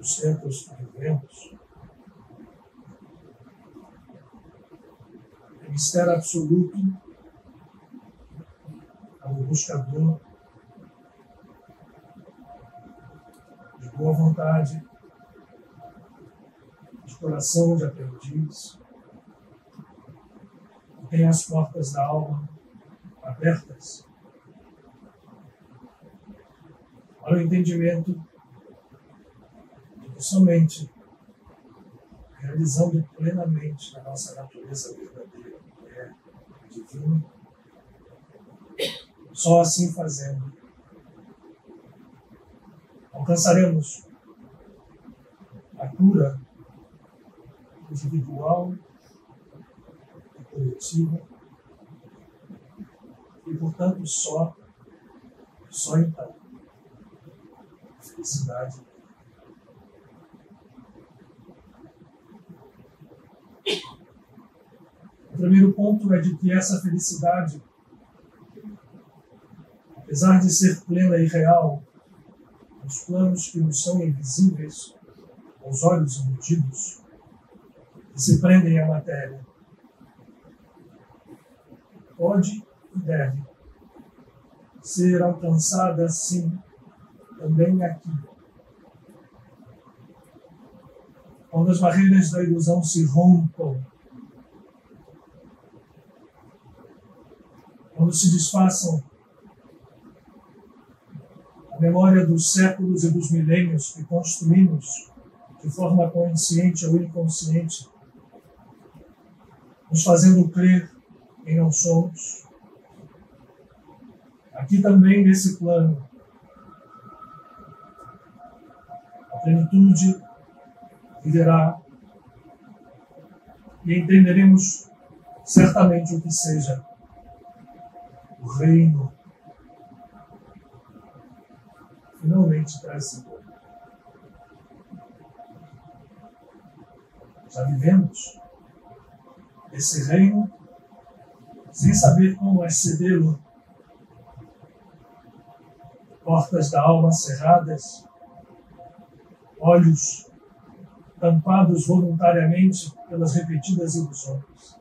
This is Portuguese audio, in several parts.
Os tempos que vivemos, é mistério absoluto ao buscador de boa vontade, de coração de aprendiz, que tem as portas da alma abertas para o entendimento somente realizando plenamente a nossa natureza verdadeira, mulher, divina, só assim fazendo, alcançaremos a cura individual e coletiva e, portanto, só então, a felicidade. O primeiro ponto é de que essa felicidade, apesar de ser plena e real, nos planos que nos são invisíveis, aos olhos iludidos, que se prendem à matéria, pode e deve ser alcançada, sim, também aqui. Quando as barreiras da ilusão se rompam, quando se desfaçam a memória dos séculos e dos milênios que construímos de forma consciente ou inconsciente, nos fazendo crer em não somos, aqui também nesse plano, a plenitude viverá e entenderemos certamente o que seja o reino finalmente trazido. Já vivemos esse reino sem saber como acedê-lo. Portas da alma cerradas, olhos tampados voluntariamente pelas repetidas ilusões.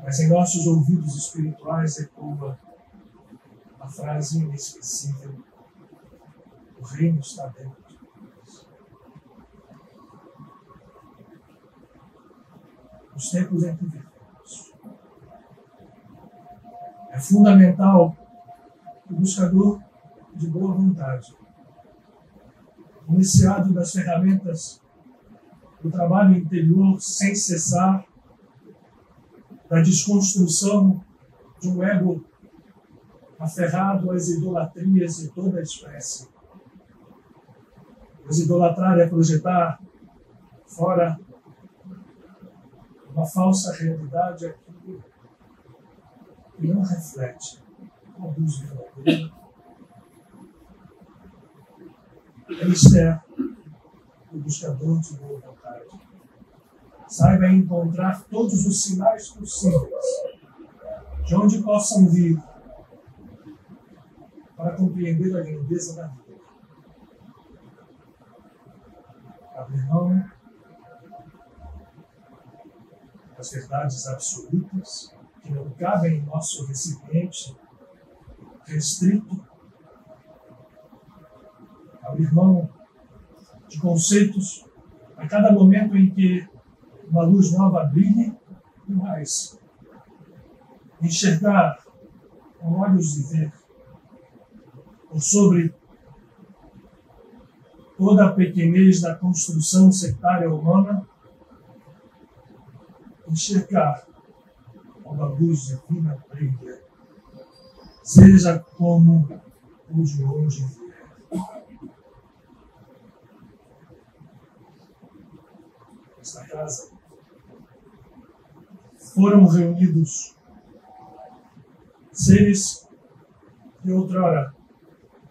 Mas em nossos ouvidos espirituais ecoa a frase inesquecível: o reino está dentro de nós. Nos tempos em que vivemos, é fundamental que o buscador de boa vontade, iniciado das ferramentas do trabalho interior sem cessar, da desconstrução de um ego aferrado às idolatrias de toda a espécie. Pois idolatrar é projetar fora uma falsa realidade aquilo que não reflete a luz verdadeira. É mistério o buscador de boa vontade. Saiba encontrar todos os sinais possíveis de onde possam vir para compreender a grandeza da vida. Abrir mão das verdades absolutas que não cabem em nosso recipiente restrito. Abrir mão de conceitos a cada momento em que uma luz nova brilhe e mais. Enxergar com olhos de ver por sobre toda a pequenez da construção sectária humana, enxergar como a luz divina brilha, seja como ou de onde vier. Nesta casa foram reunidos seres que outrora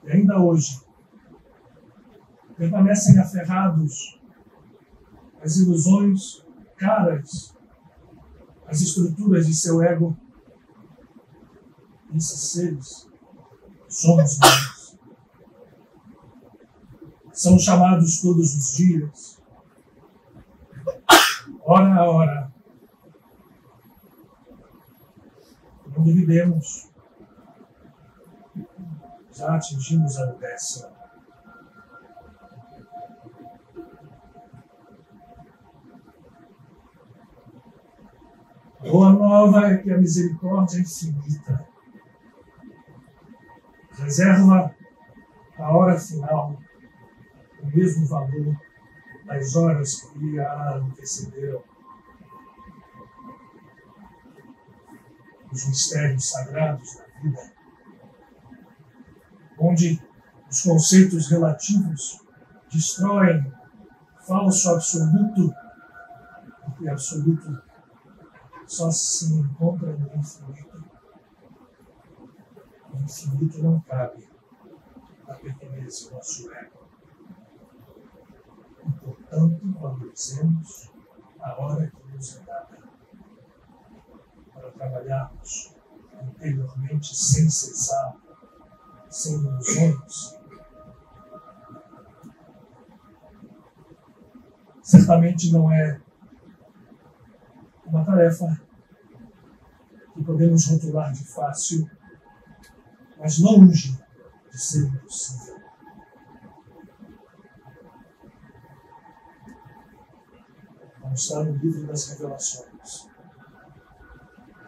e ainda hoje permanecem aferrados às ilusões caras, às estruturas de seu ego. Esses seres somos nós. São chamados todos os dias, hora a hora. Não duvidemos. Já atingimos a 10ª. A boa nova é que a misericórdia é infinita. Reserva a hora final o mesmo valor das horas que a antecederam. Os mistérios sagrados da vida, onde os conceitos relativos destroem falso absoluto, porque absoluto só se encontra no infinito. O infinito não cabe na pequenez do nosso ego. E, portanto, valorizemos a hora que nos é dada para trabalharmos interiormente sem cessar, sem ilusões. Certamente não é uma tarefa que podemos rotular de fácil, mas longe de ser impossível. Como está no livro das Revelações.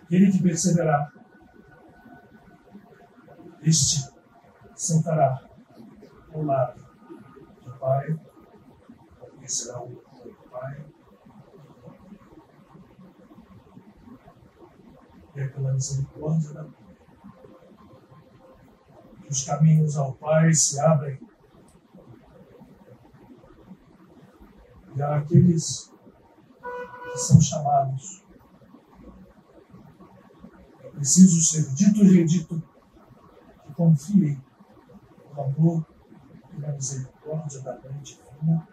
Aquele que perseverar, este sentará ao lado do Pai, porque será o do Pai. E é pela misericórdia da vida que os caminhos ao Pai se abrem. E há aqueles que são chamados. É preciso ser dito e redito que confiem no amor e na misericórdia da Mãe Divina,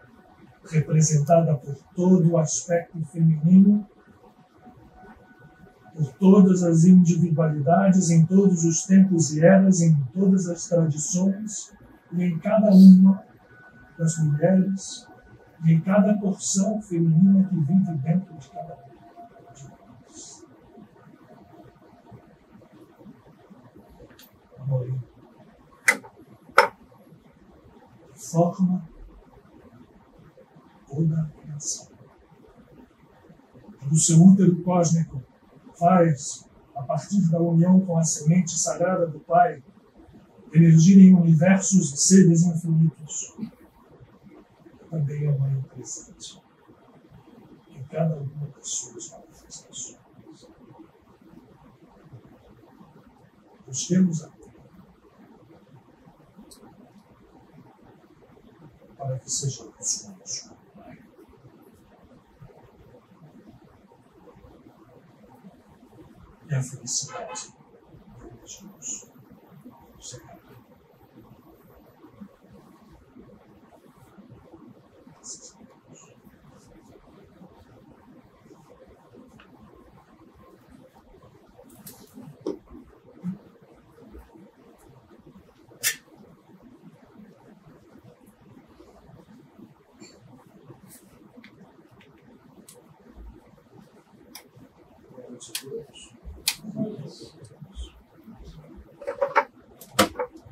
representada por todo o aspecto feminino, por todas as individualidades, em todos os tempos e eras, em todas as tradições, e em cada uma das mulheres, e em cada porção feminina que vive dentro de cada uma de nós. Amor, que forma toda a criação. Do seu útero cósmico, faz, a partir da união com a semente sagrada do Pai, emergirem universos e seres infinitos. Também é Mãe presente em cada uma das suas manifestações. Busquemos a cura para que sejamos conosco. E a felicidade de Jesus. Senhor.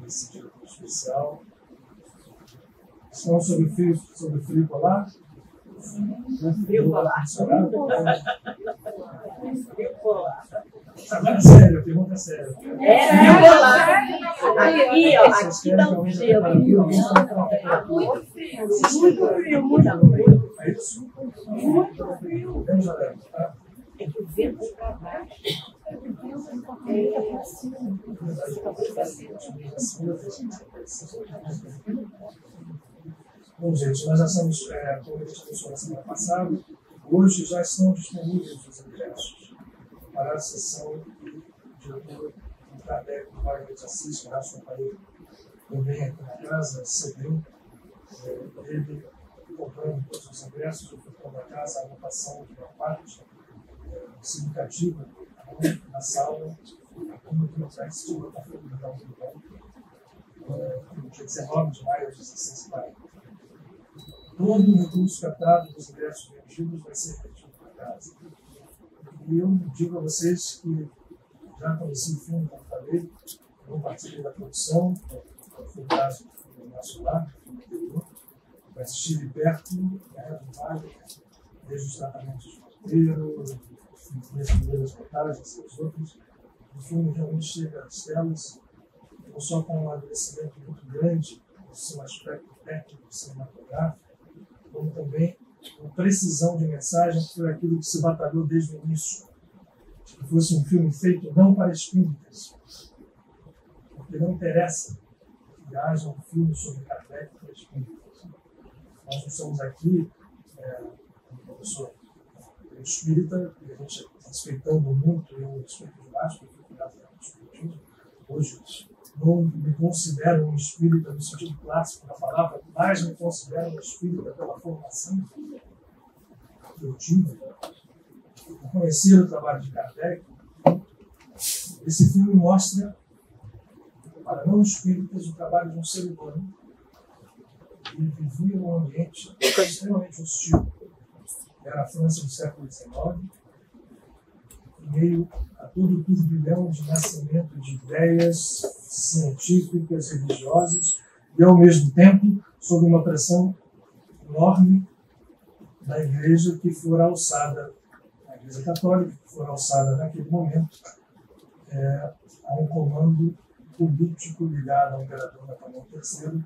Esse dia especial. Estão sobre frio polar? Frio polar. Agora é sério, a pergunta é séria. Frio polar. Aqui, ó, aqui dá um gelo. Muito frio. Muito frio, muito. É isso? Muito frio. Vamos alerta, tá? É que o vento para baixo. Bom, gente, nós já estamos, como a gente anunciou na semana passada, hoje já estão disponíveis os ingressos para a sessão que o diretor do Kardec, do Wagner de Assis, que é nosso companheiro também aqui na casa, cedeu ele comprando todos os ingressos, ofertando a casa a anotação de uma parte significativa na sala, como que não faz se o café do Natal do Bom, no dia 19 de maio, às 16h40. Todo o recurso captado dos ingressos vendidos vai ser retido para casa. E eu digo a vocês que já conheci o filme, como falei, não participei da produção, foi o caso do nosso lar, do filme anterior, mas estive perto do Wagner, desde os tratamentos de roteiro, as primeiras montagens e as outras. O filme realmente chega às telas, não só com um amadurecimento muito grande no seu aspecto técnico cinematográfico, como também com precisão de mensagem, que foi aquilo que se batalhou desde o início. Que fosse um filme feito não para espíritas, porque não interessa que haja um filme sobre Kardec para espíritas. Nós não estamos aqui, como professor espírita, e a gente respeitando muito, eu respeito demais, porque eu fui cuidado do espiritismo. Hoje, não me considero um espírita no sentido clássico da palavra, mas me considero um espírita pela formação que eu tive, por conhecer o trabalho de Kardec. Esse filme mostra, para não espíritas, o trabalho de um ser humano que vivia num ambiente extremamente hostil. Era a França do século XIX, em meio a todo o turbilhão de nascimento de ideias científicas, religiosas, e, ao mesmo tempo, sob uma pressão enorme da Igreja que fora alçada, a Igreja Católica, que fora alçada naquele momento a um comando político ligado ao imperador Napoleão III,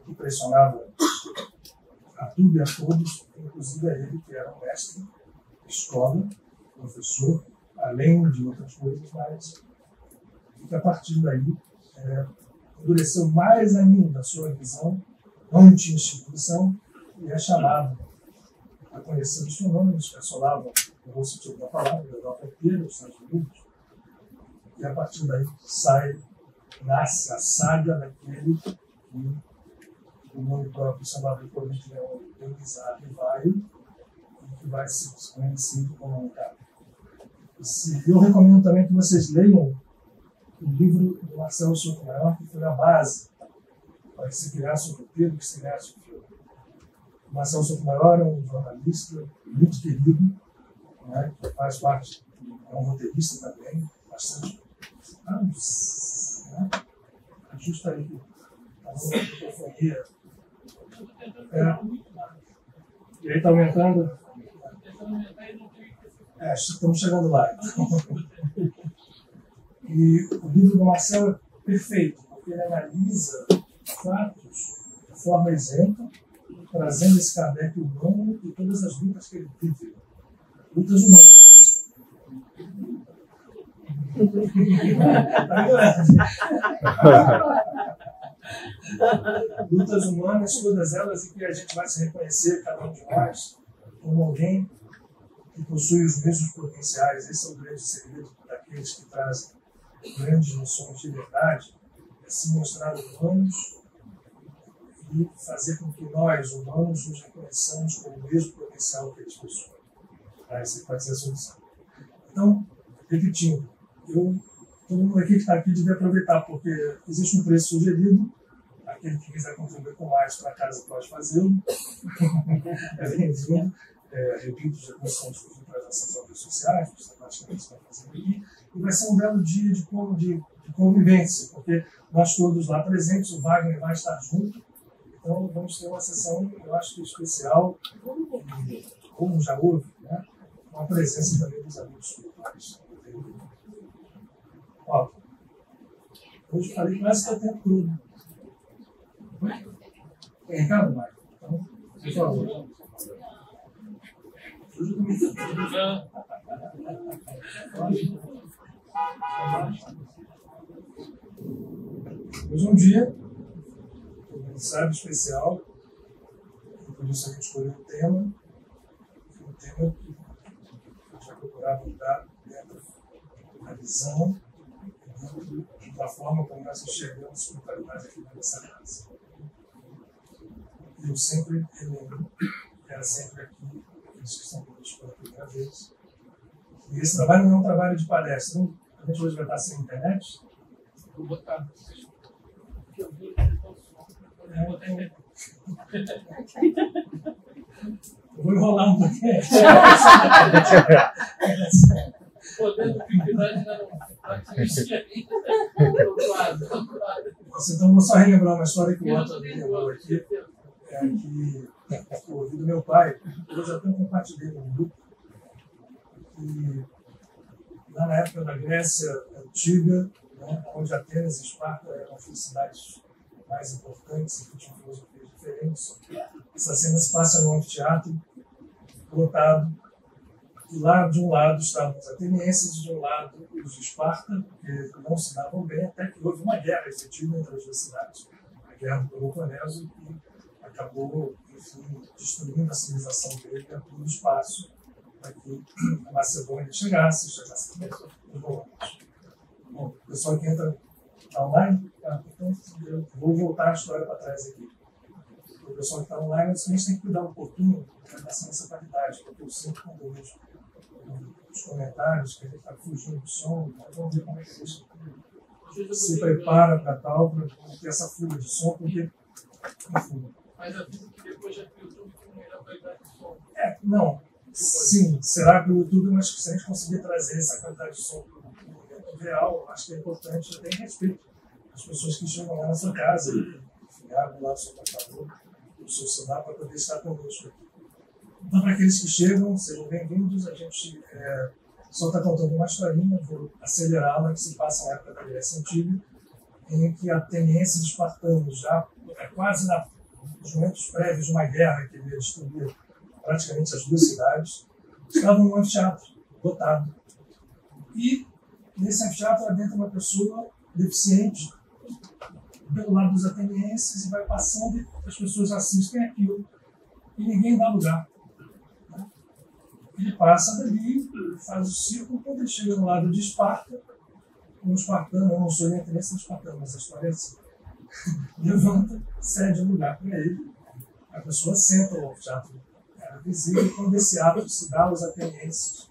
que pressionava a tudo e a todos, inclusive a ele, que era um mestre, escola, professor, além de outras coisas, mas que a partir daí endureceu mais ainda a sua visão anti-instituição e é chamado a conhecer os fenômenos que assolavam, no bom sentido da palavra, a Europa inteira, os Estados Unidos, e a partir daí nasce a saga daquele que o nome próprio chamado de Leão Denis Rivaio, que vai ser conhecido como Kardec. Eu recomendo também que vocês leiam o livro do Marcelo Sotomayor, que foi a base para que se criasse o roteiro, que se criasse o filme. O Marcelo Sotomayor é um jornalista muito querido, né, que faz parte, é um roteirista também, bastante anos, né? Justo aí que a microfonia. E aí está aumentando? Estamos chegando lá. E o livro do Marcelo é perfeito, porque ele analisa fatos de forma isenta, trazendo esse Kardec humano e todas as lutas que ele vive. Lutas humanas. Lutas humanas, todas elas em que a gente vai se reconhecer, cada um de nós, como alguém que possui os mesmos potenciais. Esse é o grande segredo daqueles que trazem grandes noções de verdade, é se mostrar humanos e fazer com que nós, humanos, nos reconheçamos com o mesmo potencial que eles possuem. Essa pode ser a solução. Então, repetindo, todo mundo aqui que está aqui deve aproveitar, porque existe um preço sugerido. Aquele que quiser contribuir com mais para casa pode fazê-lo. É bem-vindo. Repito, já começamos com as nossas obras sociais, os trabalhos que a gente está fazendo aqui. E vai ser um belo dia de convivência, porque nós todos lá presentes, o Wagner vai estar junto. Então, vamos ter uma sessão, eu acho que especial, como já houve, né? Com a presença também dos amigos espirituais. Ó, hoje falei quase que o tempo todo. Tem recado, Mário? Então, por favor. Hoje é um dia, como sabe, especial, e por isso a gente escolheu o tema. Um tema que a gente vai procurar abordar dentro da visão, dentro da forma como nós enxergamos a espiritualidade aqui nessa casa. Eu sempre relembro, era sempre aqui, aqueles que estão conosco pela primeira vez. E esse trabalho não é um trabalho de palestra. A gente hoje vai estar sem internet. Vou botar. Eu vou enrolar um pouquinho. Podendo dificuldade ainda não. Então, vou só relembrar uma história que o Otto me lembrou aqui. É que eu ouvi do meu pai, eu já tenho compartilhado no grupo, que lá na época da Grécia Antiga, né, onde Atenas e Esparta eram as cidades mais importantes e que tinham filosofias diferentes, essa cena se passa no anfiteatro, lotado, e lá de um lado estavam os atenienses e de um lado os de Esparta, que não se davam bem, até que houve uma guerra efetiva entre as duas cidades, a guerra do Peloponeso, que acabou, enfim, destruindo a civilização grega por um espaço para que a Macedônia chegasse os romanos. Bom, o pessoal que entra online, então eu vou voltar a história para trás aqui. O pessoal que está online, a gente tem que cuidar um pouquinho da nossa qualidade, porque eu sempre, quando eu vejo os comentários, que a gente está fugindo do som, nós vamos ver como é que a gente se prepara para tal, para ter essa fuga de som, porque, enfim. Mas avisa que depois já que o YouTube tem melhor qualidade de som. Não. Sim, será pelo YouTube, mas se a gente conseguir trazer essa qualidade de som para o momento real, acho que é importante, eu tenho respeito às pessoas que chegam lá na sua casa e abrem lá o seu computador, o seu celular para poder estar conosco aqui. Então, para aqueles que chegam, sejam bem-vindos. A gente só está contando uma historinha, vou acelerá-la, que se passa na época da Grécia Antiga, em que atenienses e espartanos, já quase nos momentos prévios de uma guerra que ia destruir praticamente as duas cidades, estavam num anfiteatro lotado. E nesse anfiteatro adentra uma pessoa deficiente pelo lado dos atenienses e vai passando e as pessoas assistem aquilo e ninguém dá lugar. Ele passa dali, faz o círculo, quando ele chega no lado de Esparta, um espartano, eu não sou nem ateniense nem espartano, mas a história é assim, levanta, cede o lugar para ele, a pessoa senta no anfiteatro visível, e quando esse ato se dá, os atenienses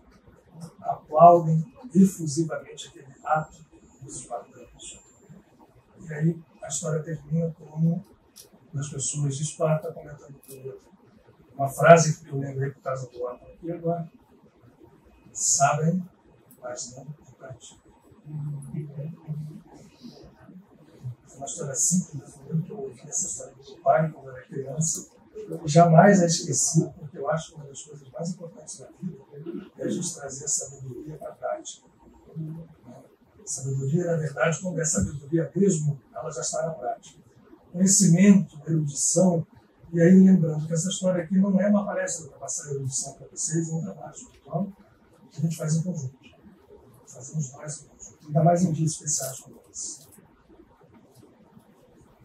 aplaudem efusivamente aquele ato dos espartanos. E aí a história termina com as pessoas de Esparta comentando com o outro. Uma frase que eu lembrei por causa do ato aqui agora. Sabem, mas não praticam. É uma história simples, que eu ouvi essa história do pai quando eu era criança. Eu jamais a esqueci, porque eu acho que uma das coisas mais importantes da vida é a gente trazer a sabedoria para a prática. A sabedoria, na verdade, quando é sabedoria mesmo, ela já está na prática. Conhecimento, erudição, e aí lembrando que essa história aqui não é uma palestra para passar a erudição para vocês, é um trabalho espiritual que a gente faz em conjunto. Fazemos nós em conjunto, ainda mais em dias especiais como esse.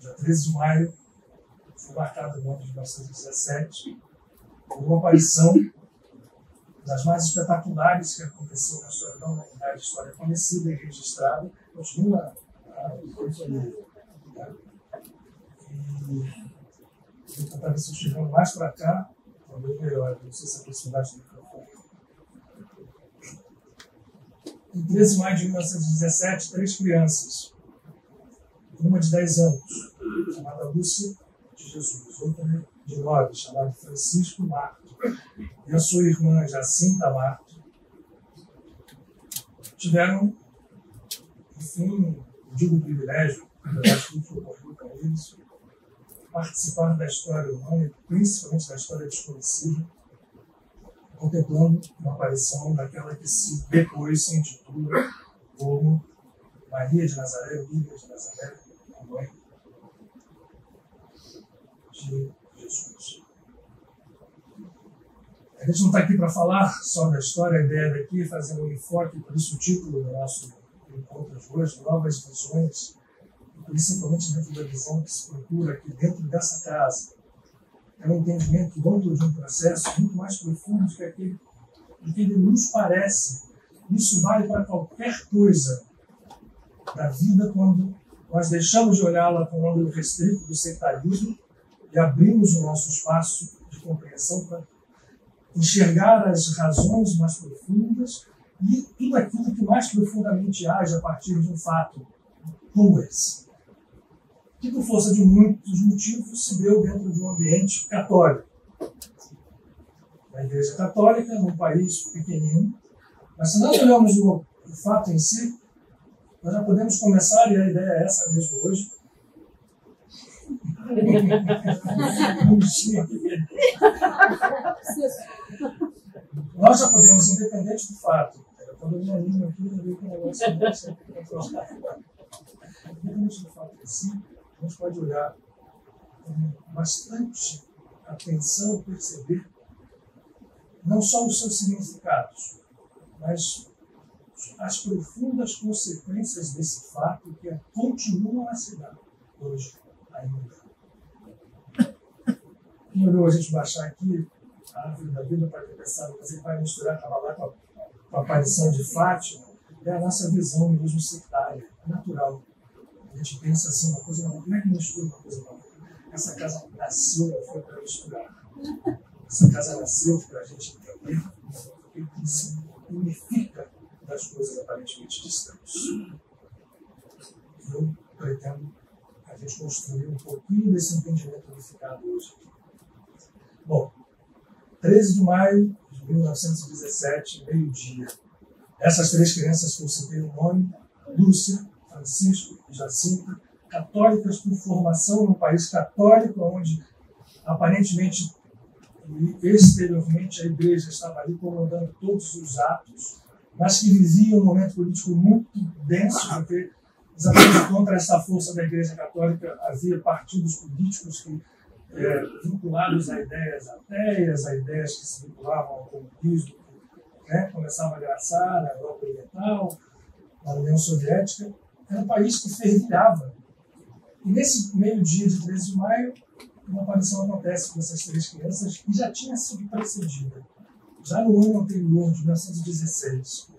Dia 13 de maio, foi marcado no ano de 1917 por uma aparição das mais espetaculares que aconteceu na história da humanidade, história conhecida e registrada, continua a e vou tentar ver se eu chegando mais para cá, talvez melhor, não sei se a proximidade do microfone. Em 13 de maio de 1917, 3 crianças, uma de 10 anos, chamada Lúcia de Jesus, outra de 9, chamada Francisco Marto, e a sua irmã Jacinta Marto, tiveram, enfim, digo privilégio, na verdade tudo foi ocorrido com eles, participar da história humana, principalmente da história desconhecida, contemplando uma aparição daquela que se depois se intitula como Maria de Nazaré, Lídia de Nazaré, a mãe de Jesus. A gente não está aqui para falar só da história, a ideia daqui é fazer um enfoque, por isso o título do nosso outras hoje, novas visões, principalmente dentro da visão que se procura aqui dentro dessa casa. É um entendimento dentro de um processo muito mais profundo do que aquele que nos parece. Isso vale para qualquer coisa da vida quando nós deixamos de olhá-la com um ângulo restrito do sectarismo e abrimos o nosso espaço de compreensão para enxergar as razões mais profundas e tudo aquilo que mais profundamente age a partir de um fato como esse. Que, por força de muitos motivos, se deu dentro de um ambiente católico. A Igreja Católica, num país pequenino, mas se nós olharmos o fato em si, nós já podemos começar, e a ideia é essa mesmo hoje. Nós já podemos, independente do fato, quando eu me animo aqui, eu vejo que o negócio independente do fato em si, a gente pode olhar com bastante atenção e perceber não só os seus significados, mas as profundas consequências desse fato que continuam a se dar hoje ainda. Quem olhou a gente baixar aqui a árvore da vida para começar, mas ele vai misturar Kabbalah com a aparição de Fátima, é a nossa visão mesmo sectária, natural. A gente pensa assim, uma coisa não, como é que mistura uma coisa não? Essa casa nasceu, não foi para misturar. Essa casa nasceu para a gente entender o que significa das coisas aparentemente distantes. Eu pretendo a gente construir um pouquinho desse entendimento unificado hoje. Bom, 13 de maio de 1917, meio-dia. Essas três crianças que eu citei o nome, Lúcia, Francisco e Jacinta, católicas por formação num país católico, onde aparentemente e exteriormente a igreja estava ali comandando todos os atos, mas que vivia um momento político muito denso, porque exatamente contra essa força da igreja católica havia partidos políticos que, vinculados a ideias ateias, a ideias que se vinculavam ao comunismo, que começava a graçar na Europa Oriental, na União Soviética. Era um país que fervilhava. E nesse meio-dia de 13 de maio, uma aparição acontece com essas três crianças que já tinha sido precedida, já no ano anterior, de 1916,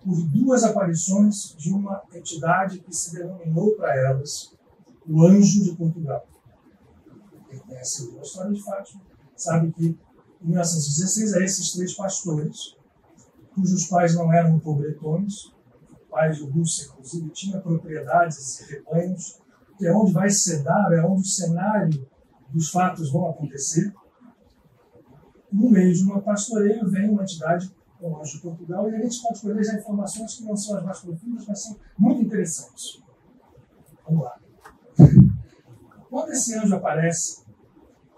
por duas aparições de uma entidade que se denominou para elas o Anjo de Portugal. Quem conhece a história de Fátima sabe que em 1916 esses três pastores, cujos pais não eram pobretones, o pai de Lúcia, inclusive, tinha propriedades e rebanhos, que é onde vai se dar, é onde o cenário dos fatos vão acontecer. No meio de uma pastoreio vem uma entidade com o Anjo de Portugal, e a gente pode colher já informações que não são as mais profundas, mas são muito interessantes. Vamos lá. Quando esse anjo aparece,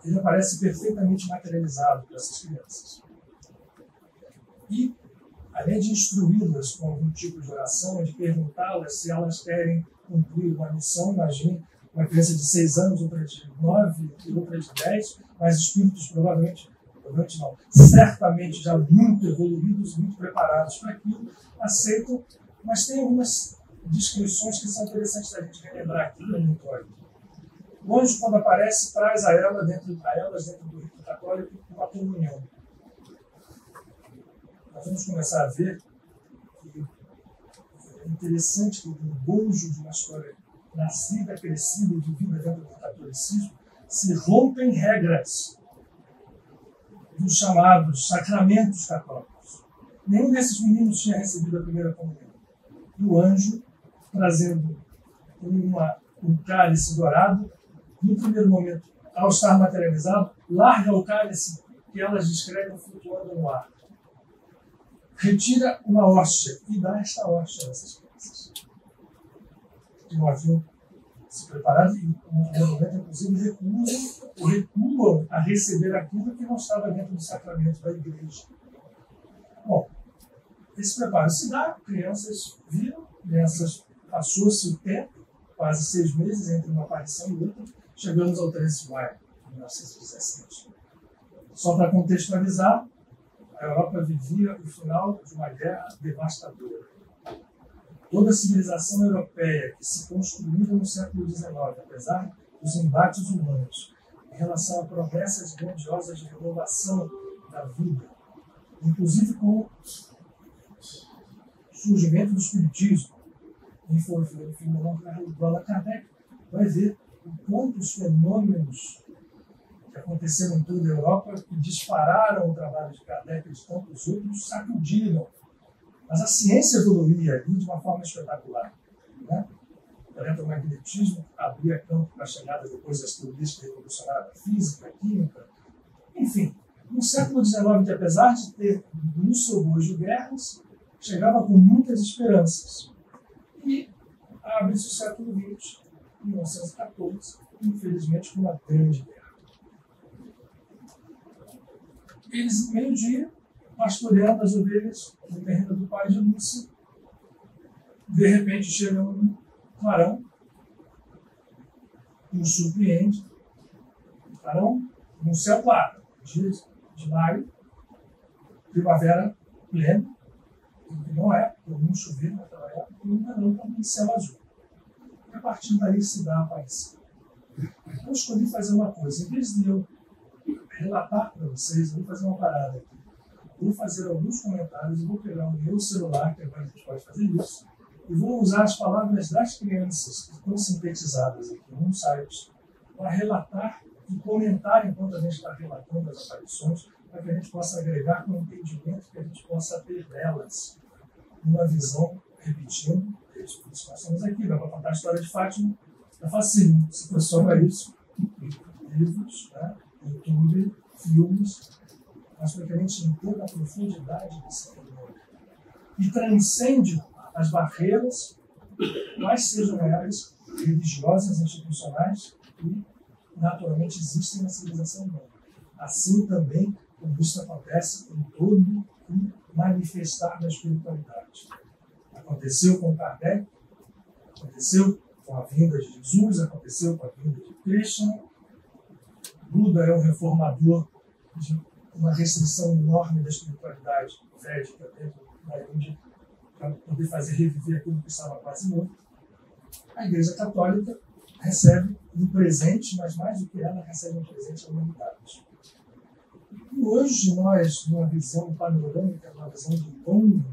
ele aparece perfeitamente materializado para essas crianças. E, além de instruí-las com algum tipo de oração, de perguntá-las se elas querem cumprir uma missão, imagine uma criança de 6 anos, outra de 9 e outra de 10, mas espíritos provavelmente não, certamente já muito evoluídos, muito preparados para aquilo, aceitam, mas tem algumas descrições que são interessantes da gente relembrar aqui no monitor. O anjo, quando aparece, traz a elas dentro do rito católico uma comunhão. Nós vamos começar a ver que é interessante que no bojo de uma história nascida, crescida e vivida dentro do catolicismo, se rompem regras dos chamados sacramentos católicos. Nenhum desses meninos tinha recebido a primeira comunhão. E o anjo, trazendo um cálice dourado, no primeiro momento, ao estar materializado, larga o cálice que elas descrevem flutuando no ar. Retira uma hóstia e dá esta hóstia a essas crianças. Que não haviam se preparado e, no primeiro momento, inclusive, recuam a receber aquilo que não estava dentro do sacramento da igreja. Bom, esse preparo se dá, crianças viram, passou-se o tempo, quase 6 meses entre uma aparição e outra, chegamos ao 13 de maio de 1917. Só para contextualizar, a Europa vivia o final de uma guerra devastadora. Toda a civilização europeia que se construiu no século XIX, apesar dos embates humanos, em relação a promessas grandiosas de renovação da vida, inclusive com o surgimento do espiritismo, quem for ver o filme do Allan Kardec vai ver o quanto os fenômenos que aconteceram em toda a Europa, que dispararam o trabalho de Kardec e de tantos outros, sacudiram. Mas a ciência evoluía ali de uma forma espetacular. Né? O eletromagnetismo abria campo para a chegada depois das teorias que revolucionaram a física, a química. Enfim, no século XIX, que apesar de ter no seu bojo guerras, chegava com muitas esperanças. E abre-se o século XX, em 1914, infelizmente com uma grande guerra. Eles, meio-dia, pastoreando as ovelhas no terreno do pai de Lúcia, de repente chega um clarão e os surpreende. Clarão no céu claro, dia de maio, primavera plena, que não é comum chover naquela época, e um clarão também céu azul. E a partir daí se dá a aparição. Eu escolhi fazer uma coisa, em vez de eu relatar para vocês, eu vou fazer uma parada aqui. Vou fazer alguns comentários, vou pegar o meu celular, que agora a gente pode fazer isso, e vou usar as palavras das crianças, que estão sintetizadas aqui num site, para relatar e comentar enquanto a gente está relatando as aparições, para que a gente possa agregar com o entendimento que a gente possa ter delas, uma visão, repetindo, por isso nós estamos aqui, dá para contar a história de Fátima, é facinho, se for só para isso, livros, né? YouTube, filmes, mas para que a gente entenda a profundidade desse fenômeno e transcende as barreiras, quais sejam elas, religiosas, institucionais, que naturalmente existem na civilização humana. Assim também, como isso acontece em todo o manifestar da espiritualidade. Aconteceu com Kardec, aconteceu com a vinda de Jesus, aconteceu com a vinda de Krishna. Buda é um reformador de uma restrição enorme da espiritualidade védica dentro da Índia, para poder fazer reviver aquilo que estava quase morto. A Igreja Católica recebe um presente, mas mais do que ela, recebe um presente à humanidade. E hoje nós, numa visão panorâmica, numa visão de longo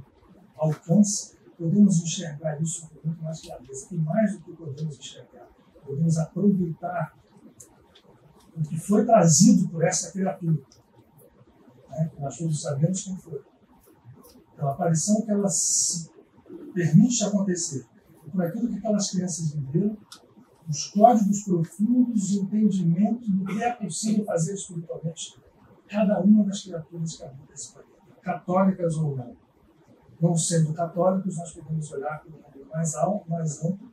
alcance, podemos enxergar isso com muito mais clareza. E mais do que podemos enxergar, podemos aproveitar o que foi trazido por essa criatura. Né? Nós todos sabemos quem foi. Pela aparição que ela se permite acontecer. E por aquilo que aquelas crianças viveram, os códigos profundos de entendimento do que é possível fazer espiritualmente cada uma das criaturas que habitam esse planeta, católicas ou não. Não sendo católicos, nós podemos olhar para um mundo mais alto, mais amplo,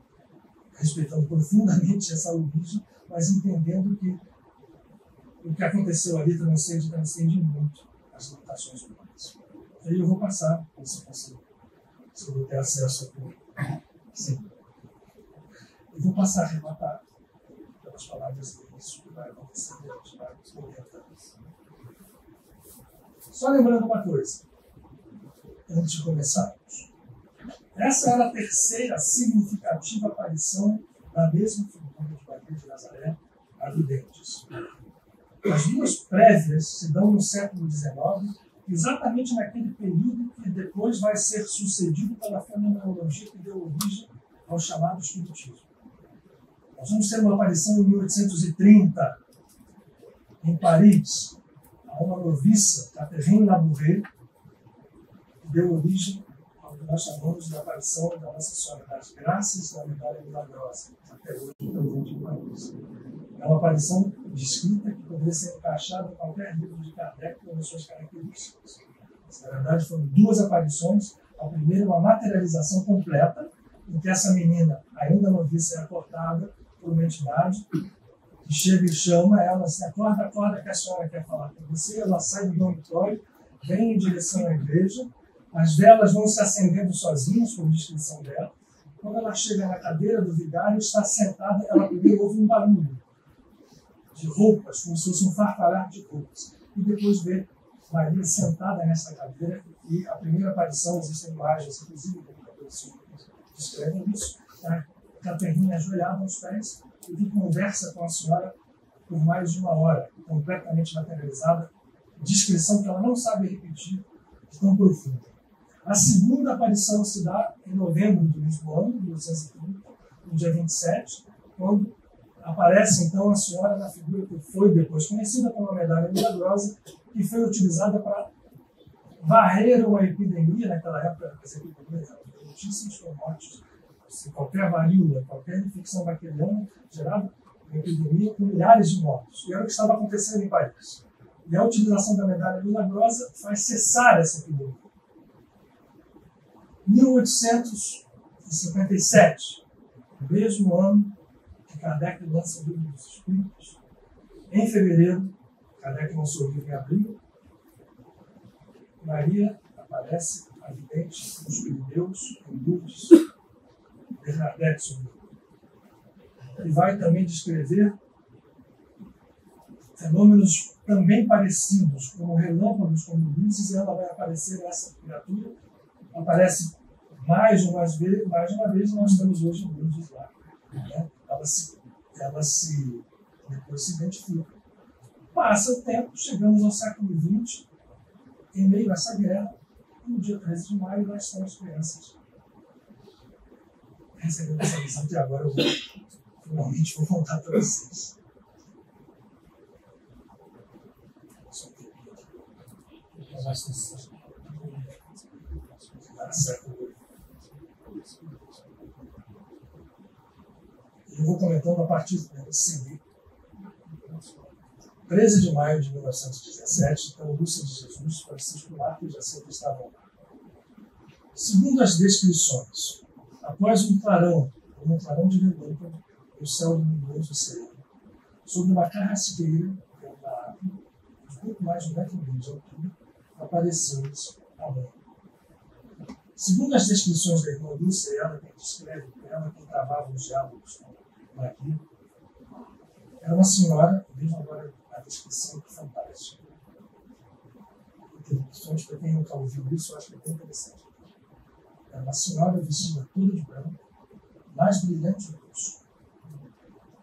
respeitando profundamente essa origem, mas entendendo que o que aconteceu ali transcende muito as limitações humanas. Aí eu vou passar, se eu consigo, se eu vou ter acesso a tudo. Sim. Eu vou passar a relatar pelas palavras disso que vai acontecer e a gente vai orientando. Só lembrando uma coisa, antes de começarmos. Essa era a terceira significativa aparição da mesma figura de Maria de Nazaré, a videntes. As duas prévias se dão no século XIX, exatamente naquele período que depois vai ser sucedido pela fenomenologia que deu origem ao chamado espiritismo. Nós vamos ter uma aparição em 1830, em Paris, a uma noviça, Catherine Labouré, que deu origem ao que nós chamamos de aparição da Nossa Senhora das Graças da Medalha Milagrosa, até hoje presente em Paris. É uma aparição descrita que poderia ser encaixada em qualquer livro de Kardec com as suas características. Na verdade, foram duas aparições. A primeira, uma materialização completa, em que essa menina, ainda noviça, é acordada por uma entidade, que chega e chama ela assim: acorda, acorda, que a senhora quer falar com você. Ela sai do dormitório, vem em direção à igreja, as velas vão se acendendo sozinhas, por descrição dela. Quando ela chega na cadeira do vigário, está sentada, ela primeiro ouve um barulho de roupas, como se fosse um farfalhar de roupas. E depois vê Maria sentada nessa cadeira, e a primeira aparição, existem imagens, inclusive, descrevem isso. A terrinha ajoelhada aos pés e que conversa com a senhora por mais de 1 hora, completamente materializada, descrição que ela não sabe repetir, de tão profunda. A segunda aparição se dá em novembro do mesmo ano, de 1830, no dia 27, quando aparece então a senhora na figura que foi depois conhecida como a medalha milagrosa, que foi utilizada para varrer uma epidemia. Naquela época, as epidemias eram muitíssimos, com mortes. Qualquer varíola, qualquer infecção bacteriana gerava uma epidemia com milhares de mortos. E era o que estava acontecendo em Paris. E a utilização da medalha milagrosa faz cessar essa epidemia. 1857, no mesmo ano que Kardec lança o Livro dos Espíritos, em fevereiro, Kardec lançou o livro em abril, Maria aparece a vidente nos Pirineus, em Lourdes, Bernadette sobre. E vai também descrever fenômenos também parecidos, como relâmpagos, como luzes, e ela vai aparecer essa criatura, aparece mais uma vez, e nós estamos hoje em Lourdes lá. Né? Ela depois se identifica. Passa o tempo, chegamos ao século XX, em meio a essa guerra, no dia 13 de maio, nós somos crianças. Recebendo essa lição que agora eu finalmente vou contar para vocês. Eu vou comentando a partir de seguir. 13 de maio de 1917, então Lúcia de Jesus, Francisco Marques já sempre estavam lá. Segundo as descrições, após um clarão de relâmpago, no céu luminoso e sereno, sobre uma carrasqueira, que é uma árvore, de pouco mais de 1,5 metro de altura, apareceu-lhes a mãe. Segundo as descrições da irmã Lúcia, ela quem descreve, ela quem travava os diálogos com Maria, era uma senhora, mesmo agora a descrição é fantástica. Interessante para quem nunca ouviu isso, eu acho que é bem interessante. Era uma senhora vestida toda de branco, mais brilhante do rosto,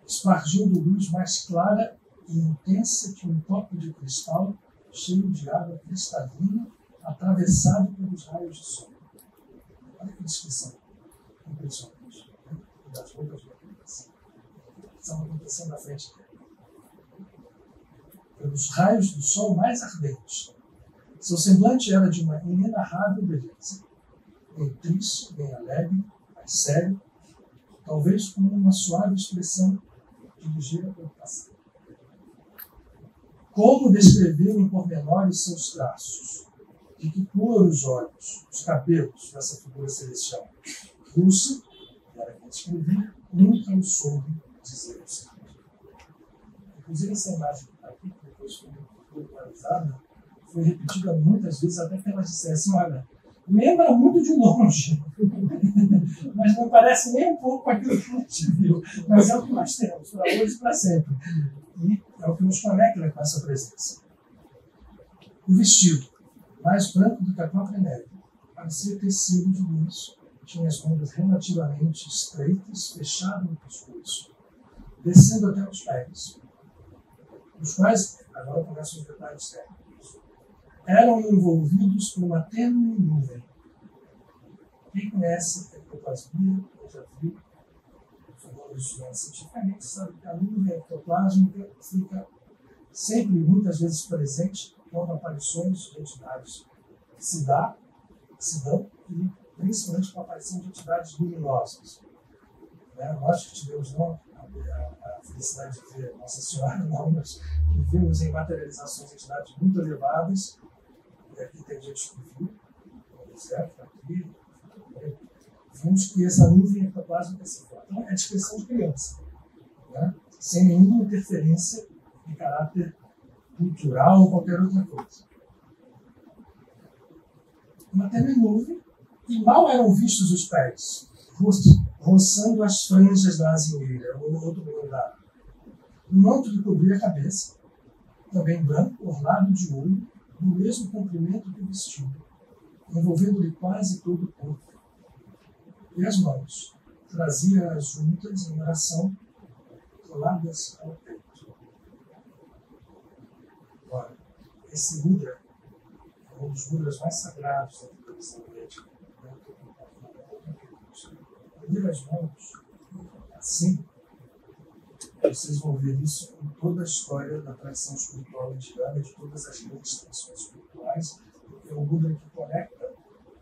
espargindo luz mais clara e intensa que um copo de cristal cheio de água cristalina, atravessado pelos raios de sol. Olha que descrição impressionante. Né? Das roupas vermelhas. Estão acontecendo na frente dela. Pelos raios do sol mais ardentes. Seu semblante era de uma inenarrável beleza. Bem triste, bem alegre, mais sério, talvez com uma suave expressão de ligeira preocupação. Como descrever em pormenores seus traços? De que cor os olhos, os cabelos dessa figura celestial? Lúcia, que era quem descrevia, nunca o soube dizer o seguinte. Inclusive, essa imagem que está aqui, que depois foi popularizada, foi repetida muitas vezes, até que elas dissessem: olha, lembra muito de longe, mas não parece nem um pouco com aquilo que a gente viu. Mas é o que nós temos, para hoje e para sempre. E é o que nos conecta com essa presença. O vestido, mais branco do que a própria neve, parecia tecido de luz, tinha as mangas relativamente estreitas, fechado no pescoço, descendo até os pés, os quais, agora começam os detalhes técnicos, eram envolvidos por uma tênue nuvem. Quem conhece a ectoplasmia, ou já viu fenômenos estudados cientificamente, sabe que a nuvem ectoplásmica fica sempre, muitas vezes, presente quando aparições de entidades se dão, e principalmente com a aparição de entidades luminosas. Nós que tivemos não a felicidade de ver Nossa Senhora, não, mas que vimos em materializações de entidades muito elevadas, e aqui tem gente que viu, por exemplo, aqui, vimos que essa nuvem ectoplásmica se forma. Então, é descrição de criança, né? Sem nenhuma interferência de caráter cultural ou qualquer outra coisa. Uma tênue nuvem, e mal eram vistos os pés, roçando as franjas da azinheira, ou no outro lugar. Um manto que cobria a cabeça, também branco, orlado de ouro, do mesmo comprimento que o vestido, envolvendo-lhe quase todo o corpo. e as mãos. Trazia-as juntas em oração, coladas ao peito. Ora, esse mudra é um dos mudras mais sagrados da tradição védica. Unir as mãos, assim, vocês vão ver isso em toda a história da tradição espiritual indiana, de todas as grandes tradições espirituais, porque é o Buda que conecta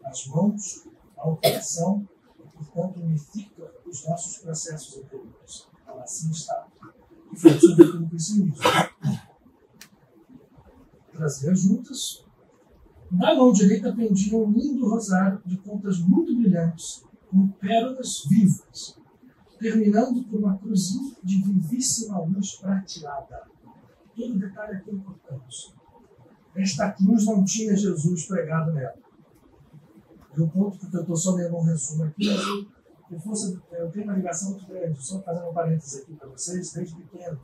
as mãos ao coração e, portanto, unifica os nossos processos interiores. Então, assim está. E foi isso que eu pensei nisso. Trazer juntas. Na mão direita pendia um lindo rosário de pontas muito brilhantes, com pérolas vivas, terminando por uma cruzinha de vivíssima luz prateada. Todo detalhe aqui é importante. Esta cruz não tinha Jesus pregado nela. É um ponto que eu estou só lendo um resumo aqui, mas eu tenho uma ligação muito grande, só fazendo um parênteses aqui para vocês, desde pequeno.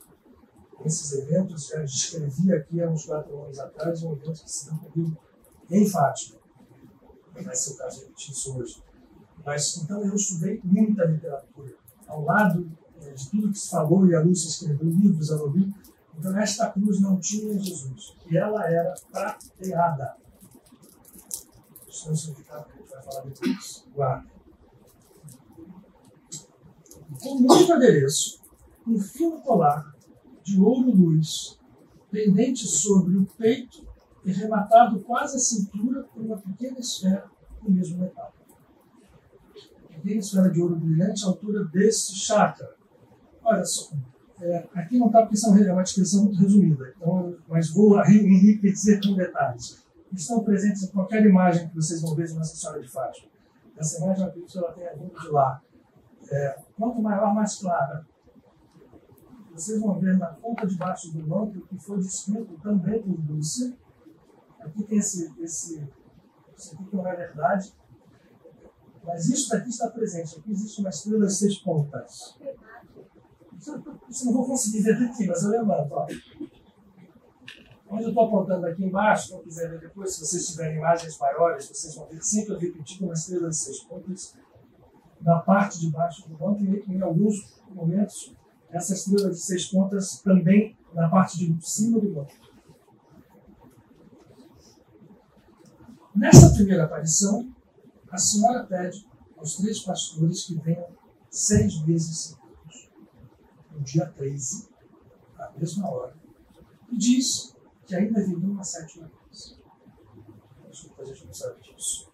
Esses eventos, já descrevi aqui há uns 4 anos atrás, um evento que se deu comigo em Fátima. Não vai ser o caso de repetir isso hoje. Mas, então, eu estudei muita literatura. Ao lado de tudo que se falou, e a Lúcia escreveu livros, a Lobi, então esta cruz não tinha Jesus. E ela era prateada. Isso não significa que a gente vai falar depois. Guarda. Com muito adereço, um fino colar de ouro luz, pendente sobre o peito e rematado quase à cintura por uma pequena esfera do mesmo metal. Pequena esfera de ouro brilhante à altura desse chakra. Olha só, aqui não está porque é uma descrição muito resumida, então, mas vou enriquecer com detalhes. Estão presentes em qualquer imagem que vocês vão ver de Nossa Senhora de Fátima. Essa imagem, eu acredito que ela tenha vindo de lá. Quanto maior, mais clara. Vocês vão ver na ponta de baixo do manto que foi descrito também por Lúcia. Aqui tem esse aqui que não é verdade. Mas isso daqui está presente. Aqui existe uma estrela de 6 pontas. Isso não vou conseguir ver daqui, mas eu levanto. Ó. Onde eu estou apontando aqui embaixo, quem quiser ver depois, se vocês tiverem imagens maiores, vocês vão ver sempre eu repetir uma estrela de 6 pontas na parte de baixo do manto e em alguns momentos essa estrela de 6 pontas também na parte de cima do manto. Nessa primeira aparição, a senhora pede aos 3 pastores que venham 6 meses seguidos, no dia 13, à mesma hora, e diz que ainda viria uma 7ª vez. Desculpa, a gente não sabe disso.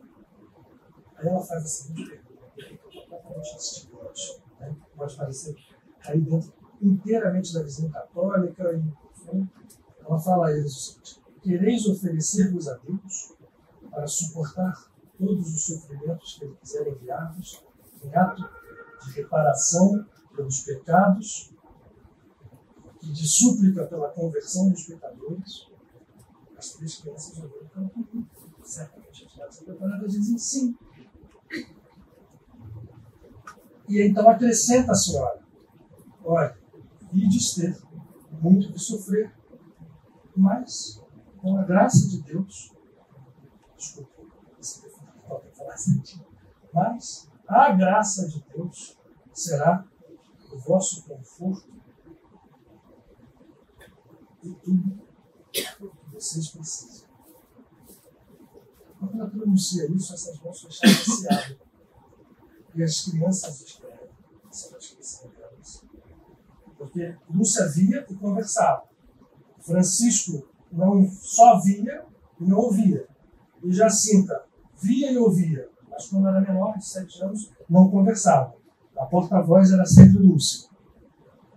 Aí ela faz a seguinte pergunta, completamente instigante, né? Pode parecer cair dentro inteiramente da visão católica, e, enfim, ela fala a eles o seguinte: quereis oferecer-vos a Deus para suportar todos os sofrimentos que Ele quiser enviar-vos, em ato de reparação pelos pecados e de súplica pela conversão dos pecadores. As 3 crianças ouviram então, certamente as crianças preparadas dizem sim. E então acrescenta a senhora: olha, ides ter muito que sofrer, mas com a graça de Deus, desculpa, mas a graça de Deus será o vosso conforto e tudo que vocês precisam. Quando ela pronuncia isso, essas mãos fechadas se abrem e as crianças escrevem. Essa é a descrição delas. Porque Lúcia via e conversava. Francisco não só via e não ouvia. E Jacinta via e ouvia, mas quando era menor, de 7 anos, não conversava. A porta-voz era sempre Lúcia.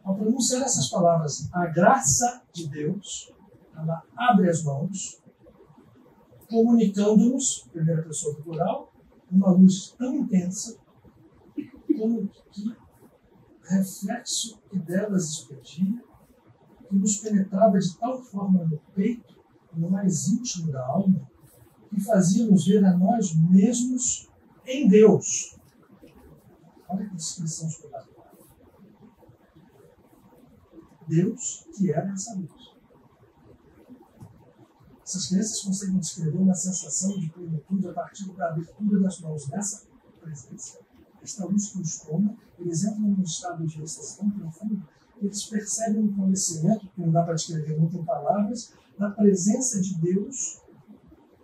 Ao pronunciar essas palavras, a graça de Deus, ela abre as mãos, comunicando-nos, primeira pessoa do plural, uma luz tão intensa como que reflexo que delas expedia, que nos penetrava de tal forma no peito, no mais íntimo da alma, que fazia nos ver a nós mesmos em Deus. Olha que descrição espetacular. Deus que era essa luz. Essas crianças conseguem descrever uma sensação de plenitude a partir da abertura das mãos nessa presença esta luz que os toma, eles entram num estado de recessão profunda, eles percebem um conhecimento, que não dá para descrever muito em palavras, da presença de Deus,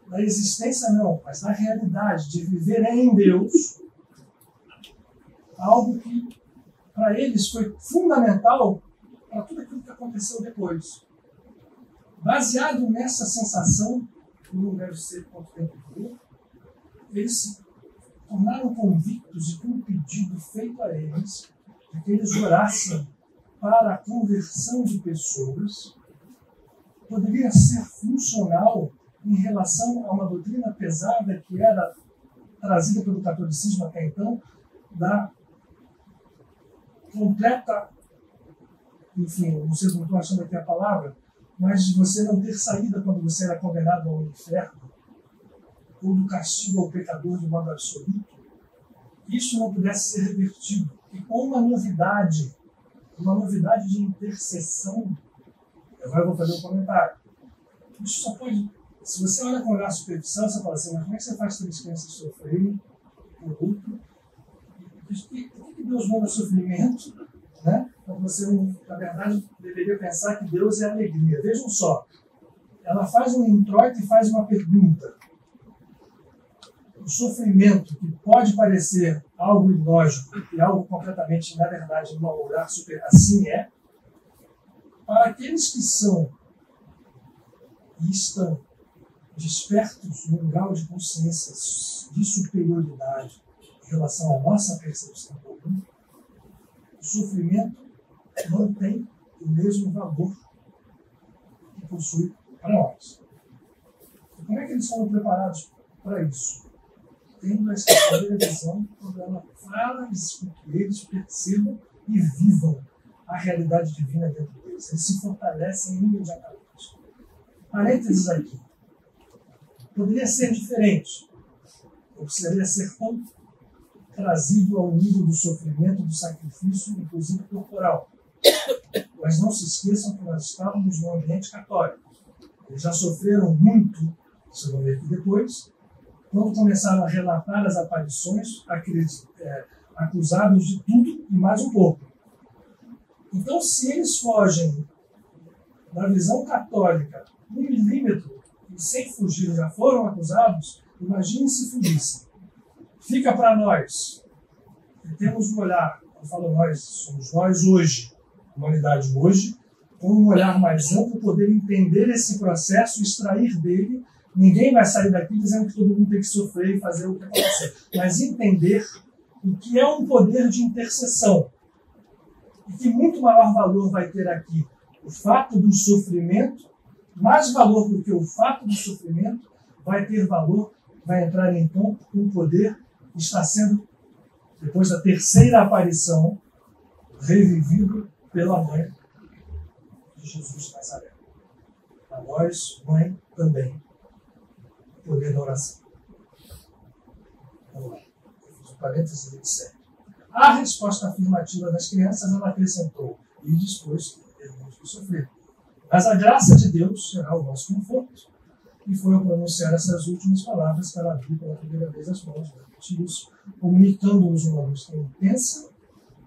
da existência não, mas da realidade, de viver em Deus, algo que para eles foi fundamental para tudo aquilo que aconteceu depois. Baseado nessa sensação, que não deve ser quanto tempo durou, eles se tornaram convictos de que um pedido feito a eles, de que eles orassem para a conversão de pessoas, poderia ser funcional em relação a uma doutrina pesada que era trazida pelo catolicismo até então, da completa, enfim, não sei como estou achando aqui a palavra, mas de você não ter saída quando você era condenado ao inferno, ou do castigo ao pecador de modo absoluto, isso não pudesse ser revertido. E com uma novidade de intercessão, agora eu vou fazer um comentário. Isso só pode, se você olha com olhar superficial, você fala assim, mas como é que você faz três crianças sofrerem por outro? Por que Deus manda sofrimento? Né? Então você, na verdade, deveria pensar que Deus é alegria. Vejam só, ela faz um introito e faz uma pergunta. O sofrimento, que pode parecer algo ilógico e algo completamente, na verdade, num olhar super, assim é, para aqueles que são e estão despertos num grau de consciência de superioridade em relação à nossa percepção comum, o sofrimento não tem o mesmo valor que possui para nós. E como é que eles foram preparados para isso? Tendo essa primeira visão, o programa fala com que eles percebam e vivam a realidade divina dentro deles. Eles se fortalecem imediatamente. Parênteses aqui. Poderia ser diferente. Ou precisaria ser tão trazido ao nível do sofrimento, do sacrifício, inclusive corporal. Mas não se esqueçam que nós estávamos num ambiente católico. Eles já sofreram muito, vocês vão ver aqui depois, quando começaram a relatar as aparições, acusados de tudo e mais um pouco. Então, se eles fogem da visão católica 1 milímetro e sem fugir já foram acusados, imagine se fugissem. Fica para nós, que temos um olhar, eu falo nós, somos nós hoje, humanidade hoje, com um olhar mais amplo, poder entender esse processo, extrair dele. Ninguém vai sair daqui dizendo que todo mundo tem que sofrer e fazer o que acontecer, mas entender o que é um poder de intercessão. E que muito maior valor vai ter aqui o fato do sofrimento, mais valor do que o fato do sofrimento, vai ter valor, vai entrar em campo com o poder que está sendo, depois da terceira aparição, revivido pela mãe de Jesus de Nazaré. A nós, mãe, também. Poder da oração. Vamos lá. Eu fiz um parênteses e etc. A resposta afirmativa das crianças, ela acrescentou, e depois teremos que sofrer. Mas a graça de Deus será o nosso conforto. E foi ao pronunciar essas últimas palavras que ela abriu pela primeira vez as mãos, repetiu-os, comunicando-nos uma luz tão intensa,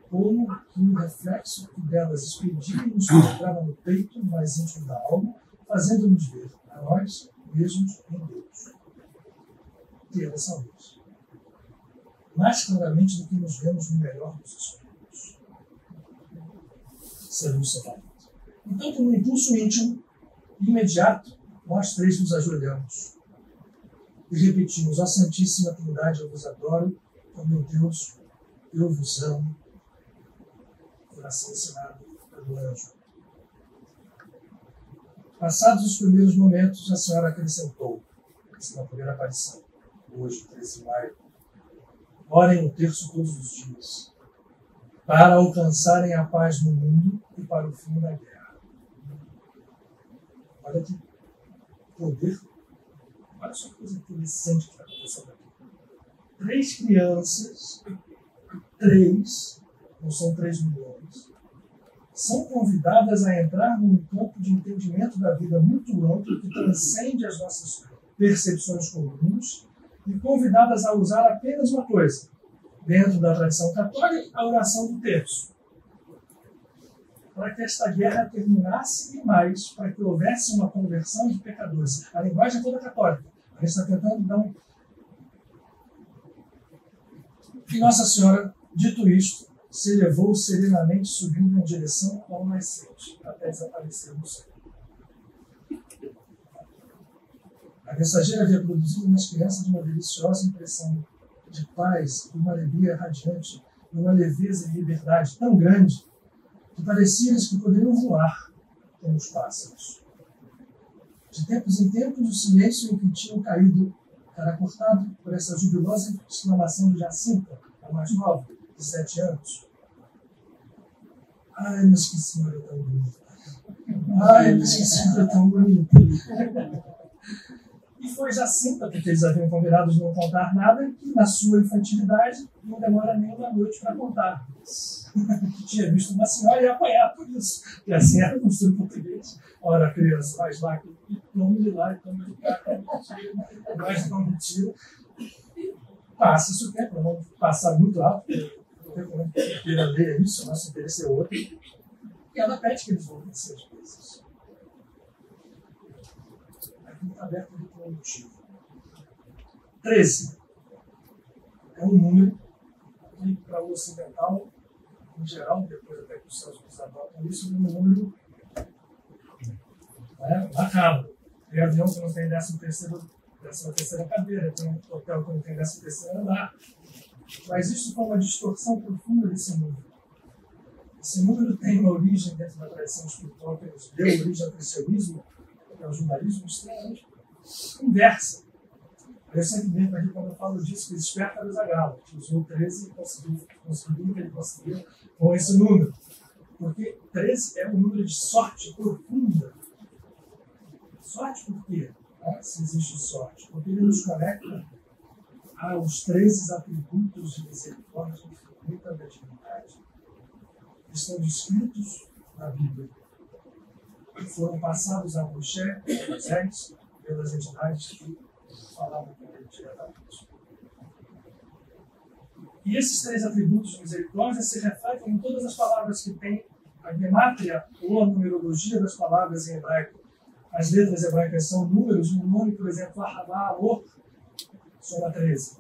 como que um reflexo que delas expedia e nos penetrava no peito, no mais íntimo da alma, fazendo-nos ver a nós mesmos em Deus. Ter essa luz. Mais claramente do que nos vemos no melhor dos espíritos. Essa luz separada. Então, com um impulso íntimo, imediato, nós três nos ajoelhamos e repetimos: ó Santíssima Trindade, eu vos adoro, ó meu Deus, eu vos amo. Oração ensinada pelo anjo. Passados os primeiros momentos, a senhora acrescentou, na primeira aparição, hoje, 13 de maio, orem o terço todos os dias, para alcançarem a paz no mundo e para o fim da guerra. Olha que poder, olha só que coisa interessante que está acontecendo aqui. 3 crianças, 3, não são 3 milhões, são convidadas a entrar num campo de entendimento da vida muito amplo, que transcende as nossas percepções comuns, e convidadas a usar apenas uma coisa: dentro da tradição católica, a oração do terço. Para que esta guerra terminasse e mais, para que houvesse uma conversão de pecadores. A linguagem é toda católica. A gente está tentando dar um... E Nossa Senhora, dito isto, se elevou serenamente subindo em direção ao nascente, até desaparecer no céu. A mensageira havia produzido nas crianças uma deliciosa impressão de paz, de uma alegria radiante, de uma leveza e liberdade tão grande que parecia-lhes que poderiam voar como os pássaros. De tempos em tempos, o silêncio em que tinham caído era cortado por essa jubilosa exclamação de Jacinta, a mais nova, de 7 anos. Ai, mas que senhora tão bonita! Ai, mas que senhora tão bonita! E foi Jacinta, porque eles haviam combinado de não contar nada, que na sua infantilidade não demora nem uma noite para contar. Que tinha visto uma senhora e apanhar por isso. E assim era o costume português. Ora, a criança faz lá e tome-lhe lá, e tome-lhe cá, mas não mentira. Passa isso tempo, não vamos passar muito alto, porque não queira ler isso, nosso interesse é outro. E ela pede que eles voltem 6 vezes. Aqui está aberto ali por um motivo. 13 é um número que, para o ocidental, em geral, depois até que os célticos adotam isso, é um número macabro. Tem avião que não tem 13ª cadeira, tem um hotel que não tem 13º andar. Mas isso foi uma distorção profunda desse número. Esse número tem uma origem dentro da tradição espiritual que nos deu origem ao cristianismo, que é o judaísmo, extremamente inversa. Eu sempre brinco aqui quando eu falo disso, que desperta a Galo, que usou 13 e conseguiu o que ele conseguiu com esse número. Porque 13 é um número de sorte profunda. Sorte por quê? Se existe sorte. Porque ele nos conecta aos 13 atributos de misericórdia infinita da divindade que estão descritos na Bíblia. Que foram passados a Moisés, pelas entidades que falavam com ele diretamente. E esses 3 atributos de misericórdia se refletem em todas as palavras que tem a gemátria ou a numerologia das palavras em hebraico. As letras hebraicas são números, um nome, por exemplo, Ahavá, amor, soma 13.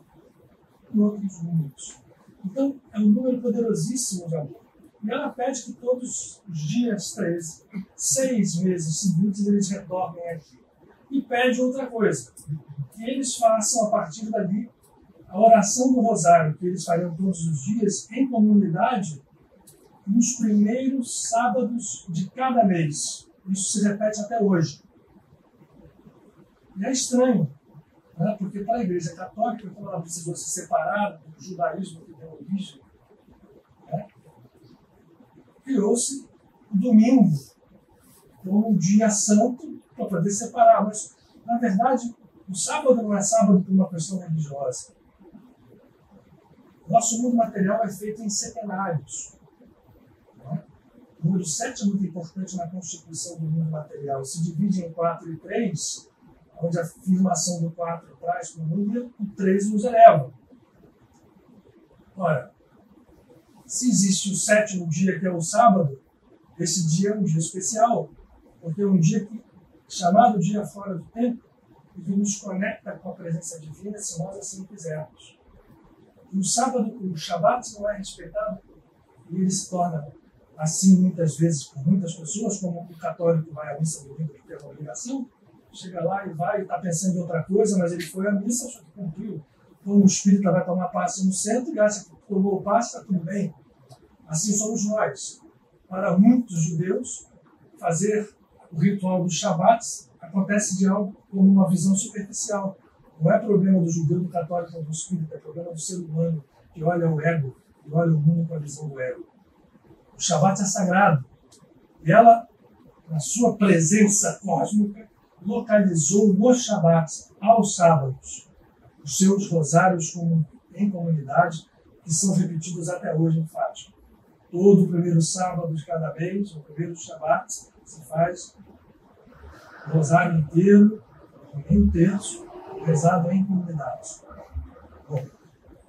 E outros números. Então, é um número poderosíssimo de amor. E ela pede que todos os dias 13, 6 meses seguidos, eles retornem aqui. E pede outra coisa, que eles façam, a partir dali, a oração do rosário, que eles fariam todos os dias, em comunidade, nos primeiros sábados de cada mês. Isso se repete até hoje. E é estranho, né? Porque para a Igreja Católica, como ela precisou se separar do judaísmo que deu origem, né? Criou-se o domingo como um dia santo para poder separar. Mas, na verdade, o sábado não é sábado para uma questão religiosa. Nosso mundo material é feito em setenários. O número 7 é muito importante na constituição do mundo material. Se divide em 4 e 3, onde a afirmação do 4 traz para o número, o 3 nos eleva. Ora, se existe o 7º dia, que é o sábado, esse dia é um dia especial, porque é um dia chamado dia fora do tempo, e que nos conecta com a presença divina, se nós assim quisermos. E o sábado, o Shabat, não é respeitado, e ele se torna assim muitas vezes por muitas pessoas, como o católico vai à missa domingo porque é uma obrigação, chega lá e vai e está pensando em outra coisa, mas ele foi à missa, só que cumpriu. Como o espírita vai tomar passe no centro e acha que tomou o passe, está tudo bem. Assim somos nós. Para muitos judeus, fazer o ritual do Shabat acontece de algo como uma visão superficial. Não é problema do judeu, do católico ou do espírita, é problema do ser humano que olha o ego e olha o mundo com a visão do ego. O Shabat é sagrado. E ela, na sua presença cósmica, localizou no Shabat, aos sábados, os seus rosários em comunidade, que são repetidos até hoje em Fátima. Todo o primeiro sábado de cada mês, no primeiro Shabat, se faz o rosário inteiro, em um terço, rezado em comunidade. Bom,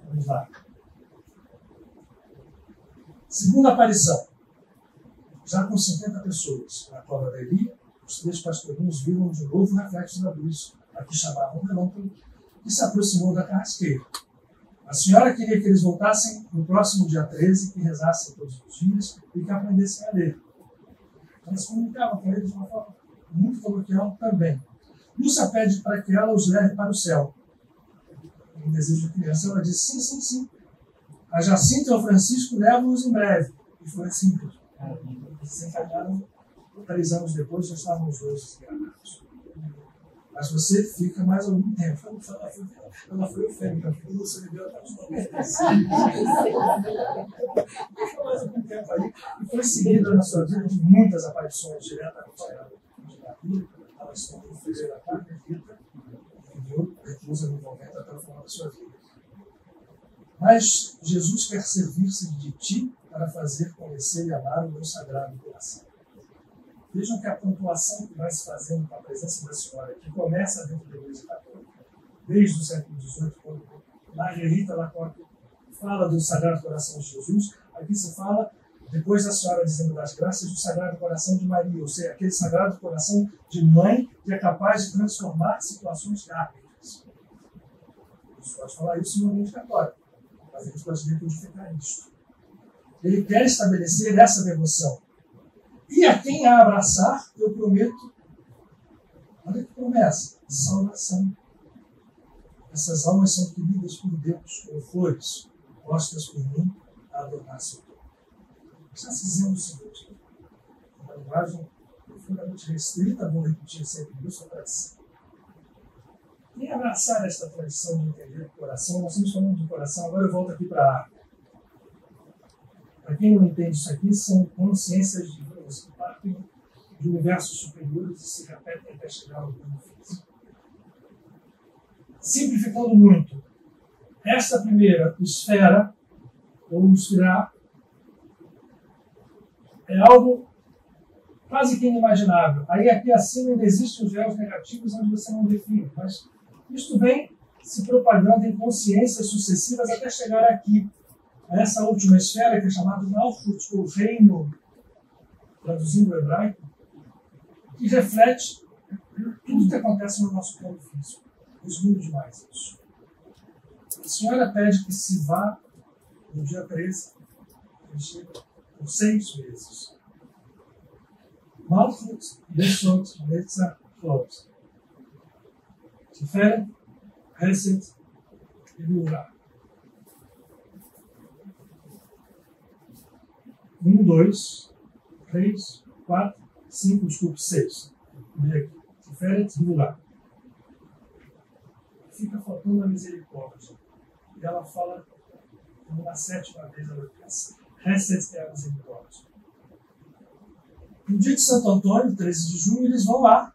vamos lá. Segunda aparição. Já com 50 pessoas na cova da Eli, os 3 pastorinhos viram de novo o reflexo da luz, a que chamavam relâmpago, e se aproximou da carrasqueira. A senhora queria que eles voltassem no próximo dia 13, que rezassem todos os dias e que aprendessem a ler. Elas comunicavam com eles de uma forma muito coloquial também. Lúcia pede para que ela os leve para o céu. Um desejo de criança, ela diz sim, sim, sim. A Jacinta e o Francisco levam-os em breve. E foi assim mesmo. Eles se encarnaram 3 anos depois, já estavam os 2 desencarnados. Mas você fica mais algum tempo. Ela foi ofendida, porque você viveu até os 95. Ficou mais algum tempo aí. E foi seguida na sua vida de muitas aparições diretamente a ela. Ela estão no freezer da carne, Rita, e viveu reclusa no convento até o final da sua vida. Mas Jesus quer servir-se de ti para fazer conhecer e amar o meu sagrado coração. Vejam que a pontuação que vai se fazendo com a presença da Senhora, que começa dentro da Igreja Católica, desde o século XVIII, quando Margarita Lacoque fala do Sagrado Coração de Jesus, aqui se fala, depois da Senhora dizendo das graças, do Sagrado Coração de Maria, ou seja, aquele Sagrado Coração de mãe que é capaz de transformar situações kármicas. Você pode falar isso no ambiente católico, mas a gente pode decodificar isso. Ele quer estabelecer essa devoção. E a quem a abraçar, eu prometo, olha que promessa, salvação. Essas almas são queridas por Deus, como flores, postas por mim a adornar seu corpo. Está se dizendo o seguinte, uma linguagem profundamente restrita, vou repetir sempre isso, a tradição. Quem abraçar esta tradição de entender o coração, nós estamos falando do coração, agora eu volto aqui para a árvore. Para quem não entende isso aqui, são consciências divinas que partem de universos superiores e se repetem até chegar ao plano físico. Simplificando muito, esta primeira esfera, ou esfera, é algo quase que inimaginável. Aí aqui acima ainda existem os véus negativos onde você não define, mas isto vem se propagando em consciências sucessivas até chegar aqui, a essa última esfera que é chamada Malchut, ou reino, traduzindo o hebraico, que reflete tudo que acontece no nosso plano físico. Resumindo demais isso. A senhora pede que se vá no dia 13, ele chega por 6 meses. Malchut, Yesod, Netzach, Hod. Tiferet, Hesed e Gvurah. 1, 2, 3, 4, 5, desculpe, 6. Tiferet e Gvurah. Fica faltando a misericórdia. E ela fala uma 7ª vez a oração. Hesed é a misericórdia. No dia de Santo Antônio, 13 de junho, eles vão lá,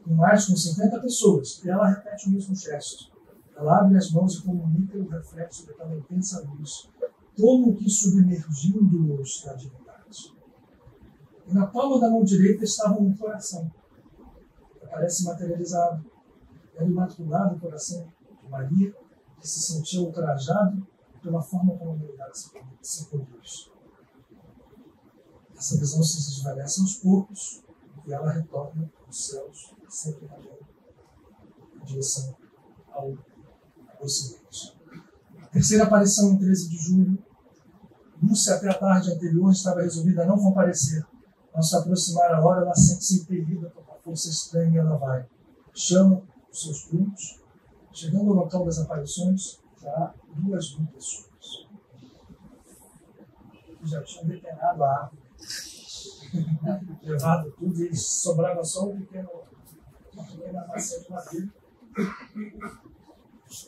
com mais de 50 pessoas, e ela repete o mesmo gesto. Ela abre as mãos e comunica o reflexo daquela intensa luz, como que submergindo-os na divindade. E na palma da mão direita estava um coração, que aparece materializado. Era o imaculado coração de Maria, que se sentia ultrajado pela forma como a humanidade se conduz. Essa visão se desvanece aos poucos e ela retorna aos céus, sempre caminhando em direção ao ocidente. A terceira aparição em 13 de julho, Lúcia até a tarde anterior estava resolvida a não comparecer. Ao se aproximar a hora, ela sente-se impelida por uma força estranha e ela vai. Chama os seus primos. Chegando ao local das aparições, já há 2.000 pessoas que já tinham depenado a árvore, levado tudo e sobrava só uma pequena maçã de madeira.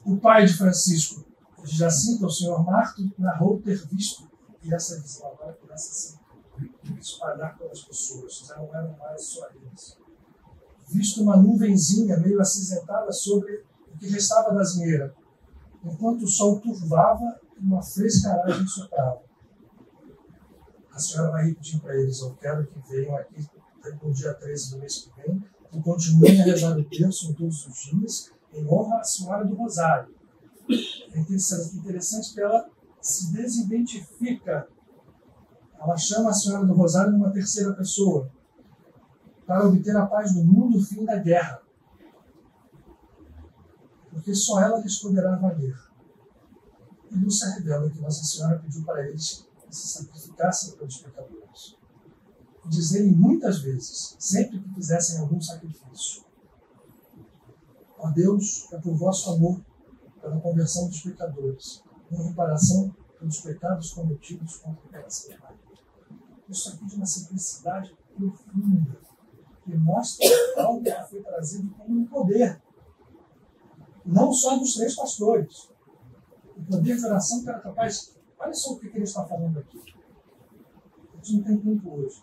O pai de Francisco, de Jacinta, o senhor Marto, narrou ter visto, e essa visão agora começa a se espalhar pelas pessoas, já não eram mais só eles. Visto uma nuvenzinha meio acinzentada sobre o que restava da asneira, enquanto o sol turvava e uma frescaragem soprava. A senhora vai repetir para eles: eu quero que venham aqui no dia 13 do mês que vem e continuem a rezar o terço todos os dias em honra à Senhora do Rosário. É interessante que ela se desidentifica Ela chama a Senhora do Rosário numa terceira pessoa, para obter a paz do mundo, o fim da guerra. Porque só ela lhes poderá valer. E Lúcia revela que Nossa Senhora pediu para eles que se sacrificassem pelos pecadores. E diz-lhe muitas vezes, sempre que fizessem algum sacrifício: ó Deus, é por vosso amor, pela conversão dos pecadores, em reparação pelos pecados cometidos contra a Senhora. Isso aqui de uma simplicidade profunda, que mostra algo que foi trazido como um poder, não só dos 3 pastores. O poder de oração que era capaz. Olha só o que ele está falando aqui. A gente não tem tempo hoje.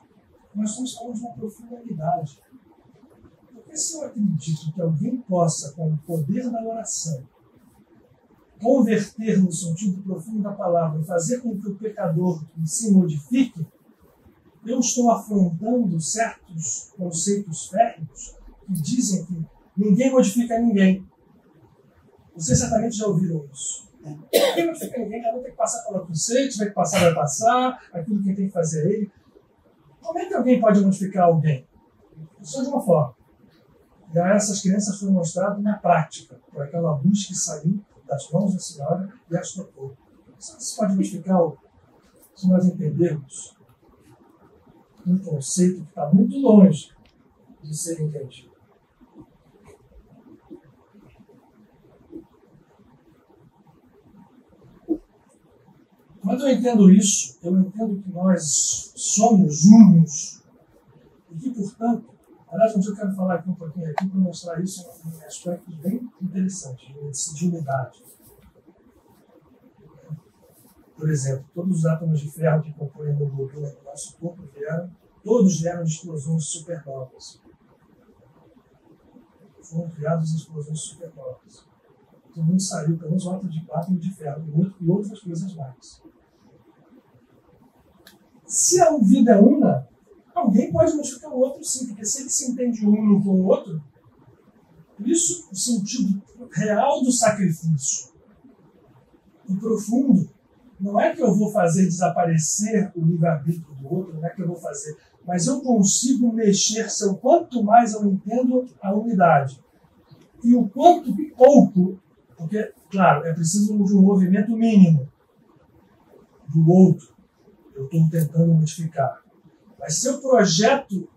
Nós estamos falando de uma profunda unidade. Porque se eu acredito que alguém possa, com o poder da oração, converter no sentido profundo da palavra, fazer com que o pecador se modifique, eu estou afrontando certos conceitos férreos que dizem que ninguém modifica ninguém. Vocês certamente já ouviram isso. Ninguém modifica ninguém, cada um tem que passar pela cruzei, tiver que passar, vai passar, aquilo que tem que fazer é ele. Como é que alguém pode modificar alguém? Só de uma forma. E a essas crianças foi mostrado na prática, por aquela luz que saiu das mãos da Senhora e as tocou. Isso pode modificar se nós entendermos um conceito que está muito longe de ser entendido. Quando eu entendo isso, eu entendo que nós somos unos e que, portanto, aliás, eu quero falar aqui um pouquinho aqui para mostrar isso em aspectos bem interessantes de unidade. Por exemplo, todos os átomos de ferro que compõem a hemoglobina do nosso corpo todos vieram de explosões supernovas. Foram criados em explosões supernovas. Todo mundo saiu, pelo menos o átomo de ferro e outras coisas mais. Se a vida é una, alguém pode modificar o outro sim, porque se ele se entende um com o outro, por isso o sentido real do sacrifício, o profundo, não é que eu vou fazer desaparecer o livre-arbítrio do outro, não é que eu vou fazer, mas eu consigo mexer o quanto mais eu entendo a unidade. E o quanto pouco, porque, claro, é preciso de um movimento mínimo do outro, eu estou tentando modificar. Mas se eu projeto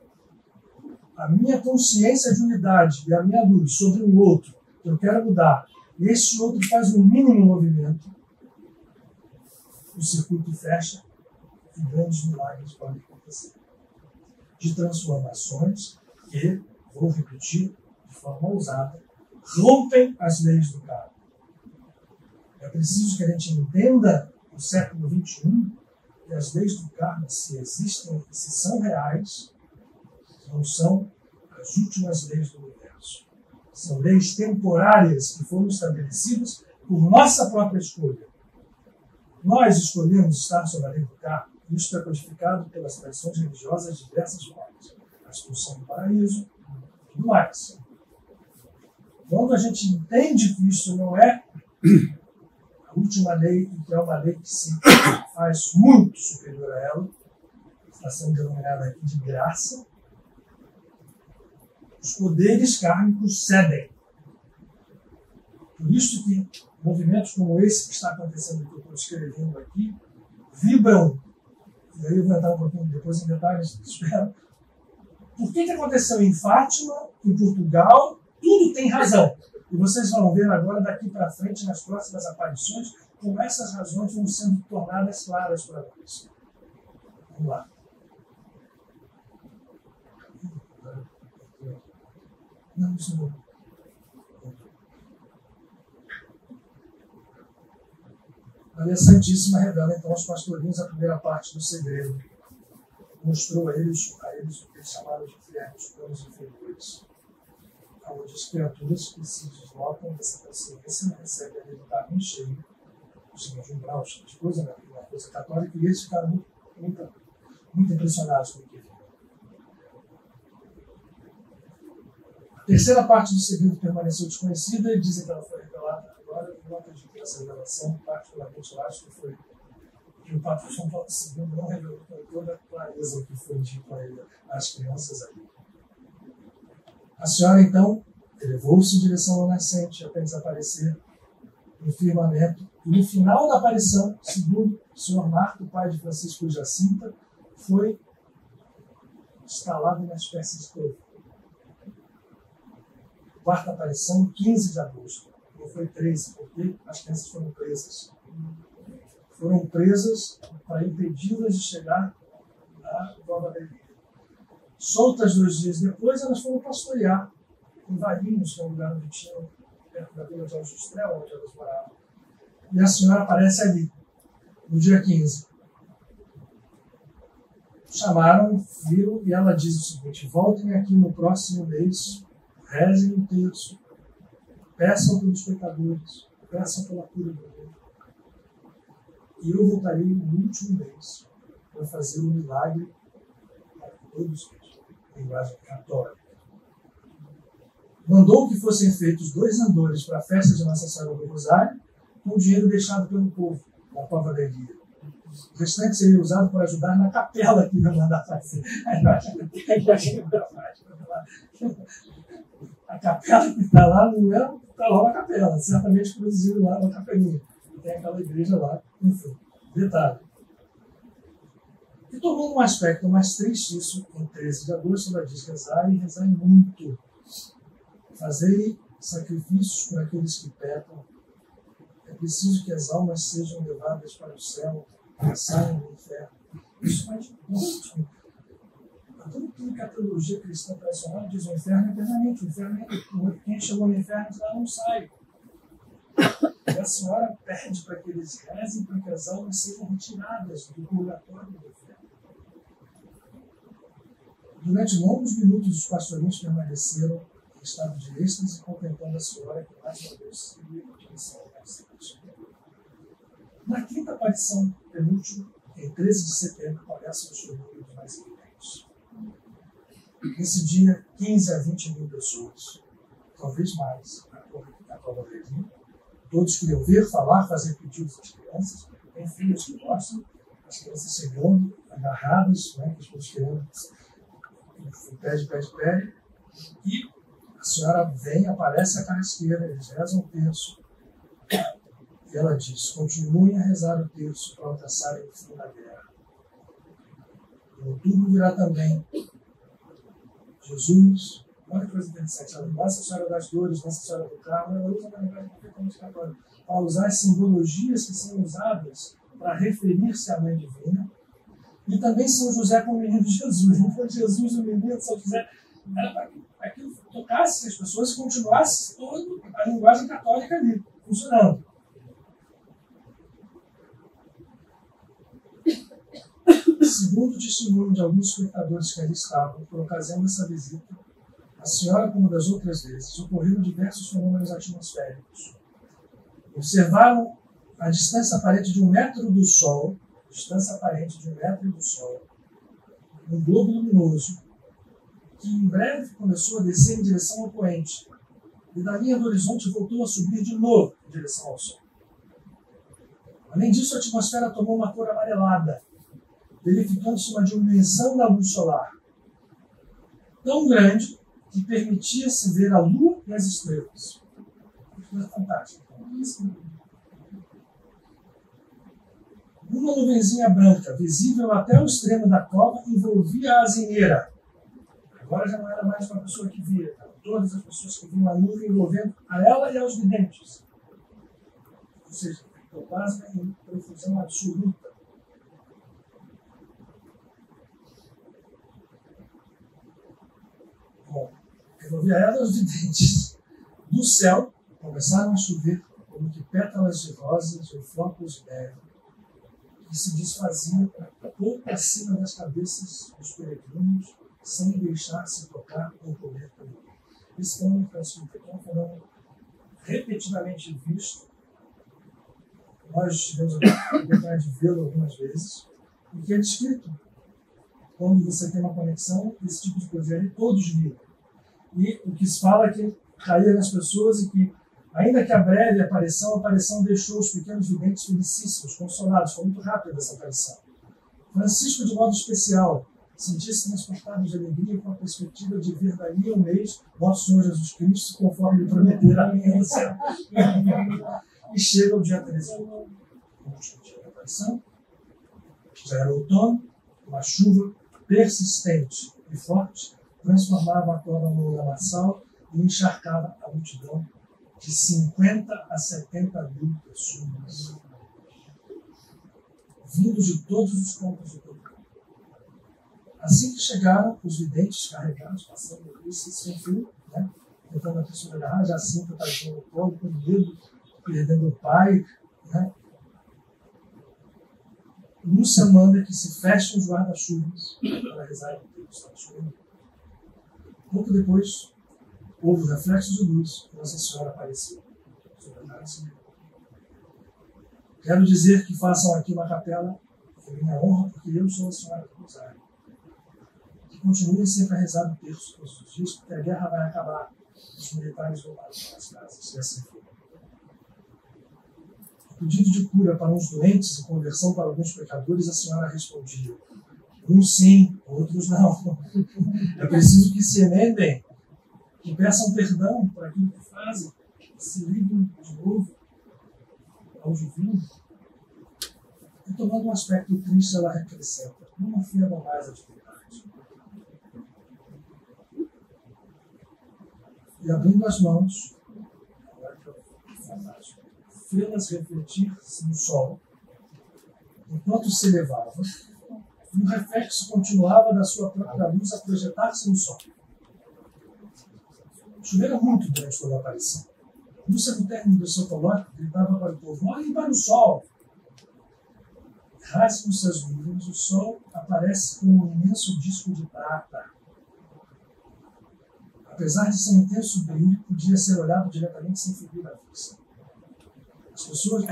a minha consciência de unidade e a minha luz sobre o outro, que eu quero mudar, e esse outro faz um mínimo movimento, o circuito fecha e grandes milagres podem acontecer. De transformações que, vou repetir de forma ousada, rompem as leis do karma. É preciso que a gente entenda no século XXI que as leis do karma, se existem e se são reais, não são as últimas leis do universo. São leis temporárias que foram estabelecidas por nossa própria escolha. Nós escolhemos estar sob a lei do karma. Isso é codificado pelas tradições religiosas de diversas formas. A expulsão do paraíso e tudo mais. Quando a gente entende que isso não é a última lei, e que é uma lei que se faz muito superior a ela, está sendo denominada aqui de graça, os poderes kármicos cedem. Por isso que movimentos como esse que está acontecendo, que eu estou escrevendo aqui, vibram, e aí eu vou entrar um pouquinho depois em detalhes, espero. Por que aconteceu em Fátima, em Portugal? Tudo tem razão. E vocês vão ver agora, daqui para frente, nas próximas aparições, como essas razões vão sendo tornadas claras para nós. Vamos lá. Não, isso não. Maria Santíssima revela então aos pastorinhos a primeira parte do segredo. Mostrou a eles o que eles chamaram de infernos, planos inferiores, onde as criaturas que se deslocam dessa consciência não recebem a realidade em cheio, os senhores de umbral, as coisas na coisa católica, e eles ficaram muito impressionados com o que viram. A terceira parte do segredo permaneceu desconhecida e dizem que ela foi revelada agora. Eu não acredito que essa revelação, particularmente, eu acho que foi que o Papa João Paulo II não revelou com toda a clareza o que foi dito a ele, às crianças ali. A senhora, então, elevou-se em direção ao nascente até desaparecer no firmamento. E no final da aparição, segundo o senhor Marco, pai de Francisco e Jacinta, foi instalado uma espécie de torre. Quarta aparição, 15 de agosto. Não foi 13, porque as crianças foram presas. Foram presas para impedi-las de chegar à Nova Alegria. Soltas 2 dias depois, elas foram pastorear em Valinhos, que é um lugar onde tinham, perto da vila de Aljustrel, onde elas moravam. E a senhora aparece ali, no dia 15. Chamaram, viram, e ela diz o seguinte: voltem aqui no próximo mês, rezem um terço, peçam pelos pecadores, peçam pela cura do mundo. E eu voltarei no último mês para fazer um milagre para todos eles, em linguagem católica. Mandou que fossem feitos 2 andores para a festa de Nossa Senhora do Rosário, com o dinheiro deixado pelo povo, na Nova Alegria. O restante seria usado para ajudar na capela que vai mandar fazer. A capela que está lá não é, está lá na capela, certamente produzido lá na capelinha. Tem aquela igreja lá, enfim, detalhe. E tomando um aspecto mais triste, isso em 13 de agosto, ela diz: rezai e rezai muito. Fazei sacrifícios por aqueles que pecam. É preciso que as almas sejam levadas para o céu, que saiam do inferno. Isso vai de ponto. Tudo que a teologia cristã tradicional diz: o inferno é permanente, o inferno é quem chegou no inferno já não sai. E a senhora pede para que eles rezem para que as almas sejam retiradas do purgatório do inferno. Durante longos minutos, os pastorinhos permaneceram em estado de êxtase, contemplando a senhora que mais uma vez seguia a direção ao nascente. Na quinta aparição, penúltima, em 13 de setembro, começam os números mais evidentes. Nesse dia, 15 a 20 mil pessoas, talvez mais, na Nova Alegria. Todos queriam ver, falar, fazer pedidos às crianças. Tem filhos que gostam, as crianças chegando, agarradas, né, que todos querendo, pede. E a senhora vem, aparece a carrasqueira, eles rezam o terço. E ela diz: continuem a rezar o terço para alcançarem o fim da guerra. Em outubro virá também Jesus. Olha que coisa interessante. Ela Nossa Senhora das Dores, Nossa Senhora do Carmo, ela usa uma linguagem perfeitamente católica para usar as simbologias que são usadas para referir-se à Mãe Divina. E também São José como menino de Jesus. Então, Jesus, o menino, São José, era para que tocasse as pessoas e continuasse toda a linguagem católica ali, funcionando. Segundo o testemunho de alguns espectadores que ali estavam, por ocasião dessa visita, a senhora, como das outras vezes, ocorreram diversos fenômenos atmosféricos. Observaram a distância aparente de 1 metro do Sol, um globo luminoso, que em breve começou a descer em direção ao poente, e da linha do horizonte voltou a subir de novo em direção ao Sol. Além disso, a atmosfera tomou uma cor amarelada, verificando-se uma diminuição da luz solar, tão grande que permitia-se ver a Lua e as estrelas. Isso é fantástico. Uma nuvenzinha branca, visível até o extremo da cova, envolvia a azinheira. Agora já não era mais uma pessoa que via, todas as pessoas que viam a nuvem envolvendo a ela e aos videntes. Ou seja, ectoplasma em profusão absoluta. Bom, envolvia ela e aos videntes. Do céu começaram a chover como que pétalas de rosas ou flocos de neve, que se desfaziam pouco acima das cabeças dos peregrinos, sem deixar-se tocar ou comer por ninguém. Esse fenômeno é um fenômeno repetidamente visto. Nós tivemos a oportunidade de vê-lo algumas vezes, e que é descrito. Quando você tem uma conexão, esse tipo de coisa ali, todos viram. E o que se fala é que caía nas pessoas e que Ainda que a breve aparição deixou os pequenos videntes felicíssimos, consolados. Foi muito rápida essa aparição. Francisco, de modo especial, sentia-se transportado de alegria com a perspectiva de ver dali a um mês nosso Senhor Jesus Cristo, conforme lhe prometera no céu. E chega o dia 13. O último dia da aparição. Já era outono, uma chuva persistente e forte transformava a toda no lamaçal e encharcava a multidão de 50 a 70 mil pessoas, vindos de todos os pontos do campo. Assim que chegaram, os videntes carregados, passando por isso sem fio, né? Tentando a pessoa agarrar, Jacinta está no colo, com medo, perdendo o pai. Né? Lúcia manda que se fechem os guarda-chuvas para rezar o tempo estava chovendo. Pouco depois, houve o reflexo de luz e Nossa Senhora apareceu sobre a cara civil. Quero dizer que façam aqui uma capela em minha honra, porque eu sou a Senhora do Rosário. Que continuem sempre a rezar o terço todos os dias, porque a guerra vai acabar. Os militares voltaram para as casas, e assim foi. O pedido de cura para uns doentes e conversão para alguns pecadores, a Senhora respondia: uns sim, outros não. É preciso que se emendem, que peçam perdão por aquilo que fazem, que se liguem de novo ao divino. E tomando um aspecto triste, ela acrescenta: não ofendam mais a divindade. E abrindo as mãos, agora que é fantástico, fê-las refletir-se no sol, enquanto se elevava, e o reflexo continuava da sua própria luz a projetar-se no sol. Chovera muito durante toda a aparição. Lúcia, no término do seu colóquio, gritava para o povo: olhem para o sol! Rasgam-se as nuvens, o sol aparece como um imenso disco de prata. Apesar de seu intenso brilho, podia ser olhado diretamente sem ferir a vista. As pessoas,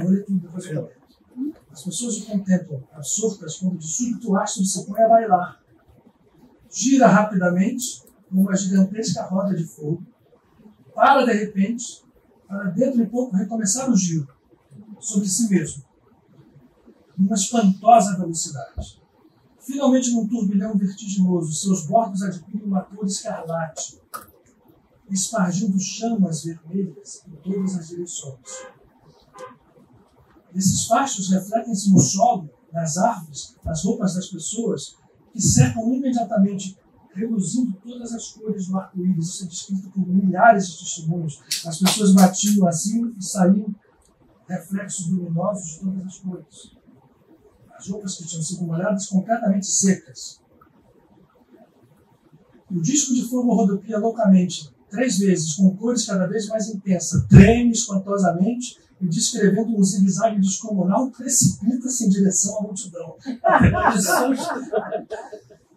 as pessoas o contemplam absortas quando de súbito o astro se põe a bailar. Gira rapidamente numa gigantesca roda de fogo, para de repente, para dentro de pouco recomeçar o giro sobre si mesmo, numa espantosa velocidade. Finalmente, num turbilhão vertiginoso, seus bordos adquirem uma cor escarlate, espargindo chamas vermelhas em todas as direções. Esses fachos refletem-se no solo, nas árvores, nas roupas das pessoas, que cercam imediatamente, reluzindo todas as cores do arco-íris. Isso é descrito por milhares de testemunhos. As pessoas batiam assim e saíam reflexos luminosos de todas as cores. As roupas que tinham sido molhadas completamente secas. O disco de fogo rodopia loucamente, 3 vezes, com cores cada vez mais intensas, treme espantosamente e, descrevendo um zigue-zague descomunal, precipita-se em direção à multidão.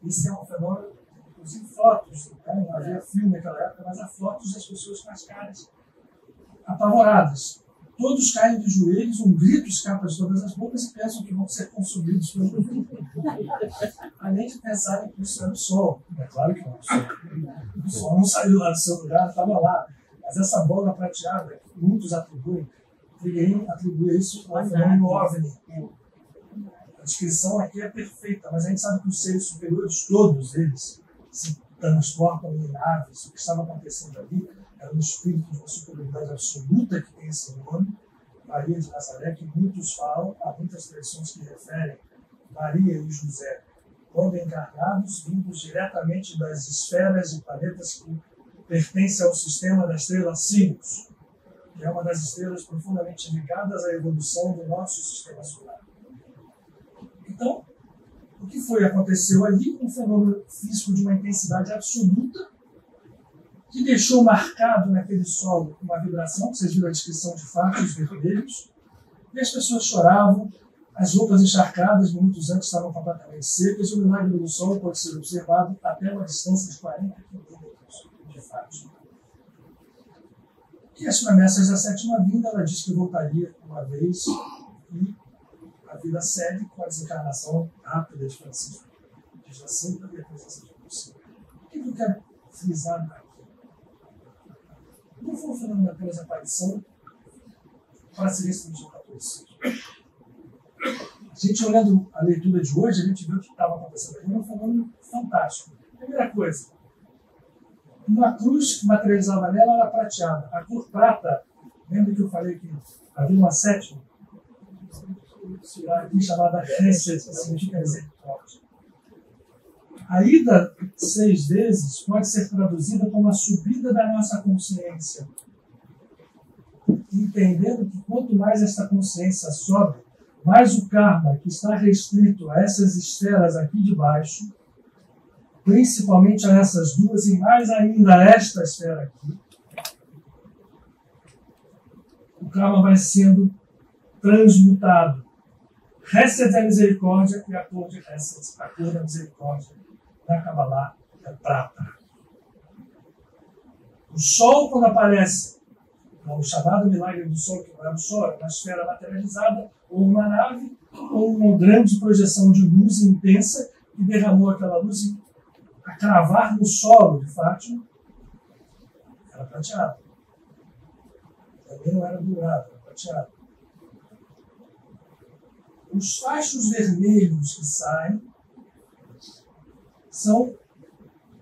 Isso é um fenômeno, inclusive fotos, né? Não havia filme naquela época, mas há fotos das pessoas com as caras apavoradas. Todos caem de joelhos, um grito escapa de todas as bocas e pensam que vão ser consumidos pelo fogo. Além de pensarem que isso era o sol. É claro que não. O sol não saiu lá do seu lugar, estava lá. Mas essa bola prateada, que muitos atribuem, ninguém atribui isso ao fenômeno OVNI. A descrição aqui é perfeita, mas a gente sabe que os seres superiores, todos eles, se transportam em naves. O que estava acontecendo ali era um espírito de uma superioridade absoluta que tem esse nome, Maria de Nazaré, que muitos falam, há muitas tradições que referem Maria e José, quando encarnados, vindos diretamente das esferas e planetas que pertencem ao sistema da estrela Sirius, que é uma das estrelas profundamente ligadas à evolução do nosso sistema solar. Então, o que aconteceu ali? Um fenômeno físico de uma intensidade absoluta, que deixou marcado naquele solo uma vibração, que vocês viram a descrição de fachos vermelhos, e as pessoas choravam, as roupas encharcadas minutos antes estavam completamente secas, e o milagre do sol pode ser observado até uma distância de 40 quilômetros de fato. E as promessas da sétima vinda, ela diz que voltaria uma vez, e a vida segue com a desencarnação rápida de Francisco de Jacinta e a presença de Lúcia. O que eu quero frisar aqui? Não foi um fenômeno apenas de aparição para ser esse mesmo catolicismo. A gente, olhando a leitura de hoje, a gente viu o que estava acontecendo ali, um fenômeno fantástico. Primeira coisa, uma cruz que materializava nela era prateada. A cor prata, lembra que eu falei que havia uma sétima? Aqui chamada Hesed, que significa misericórdia. A ida 6 vezes pode ser traduzida como a subida da nossa consciência. Entendendo que quanto mais esta consciência sobe, mais o karma que está restrito a essas esferas aqui de baixo, principalmente a essas duas e mais ainda a esta esfera aqui, o karma vai sendo transmutado. Hesed é misericórdia e a cor de Hesed, a cor da misericórdia da Kabbalah, é prata. O sol, quando aparece, o chamado milagre do sol, que não é um sol, é uma esfera materializada, ou uma nave, ou uma grande projeção de luz intensa que derramou aquela luz a cravar no solo de Fátima, era prateado. Também não era dourado, era prateado. Os fachos vermelhos que saem são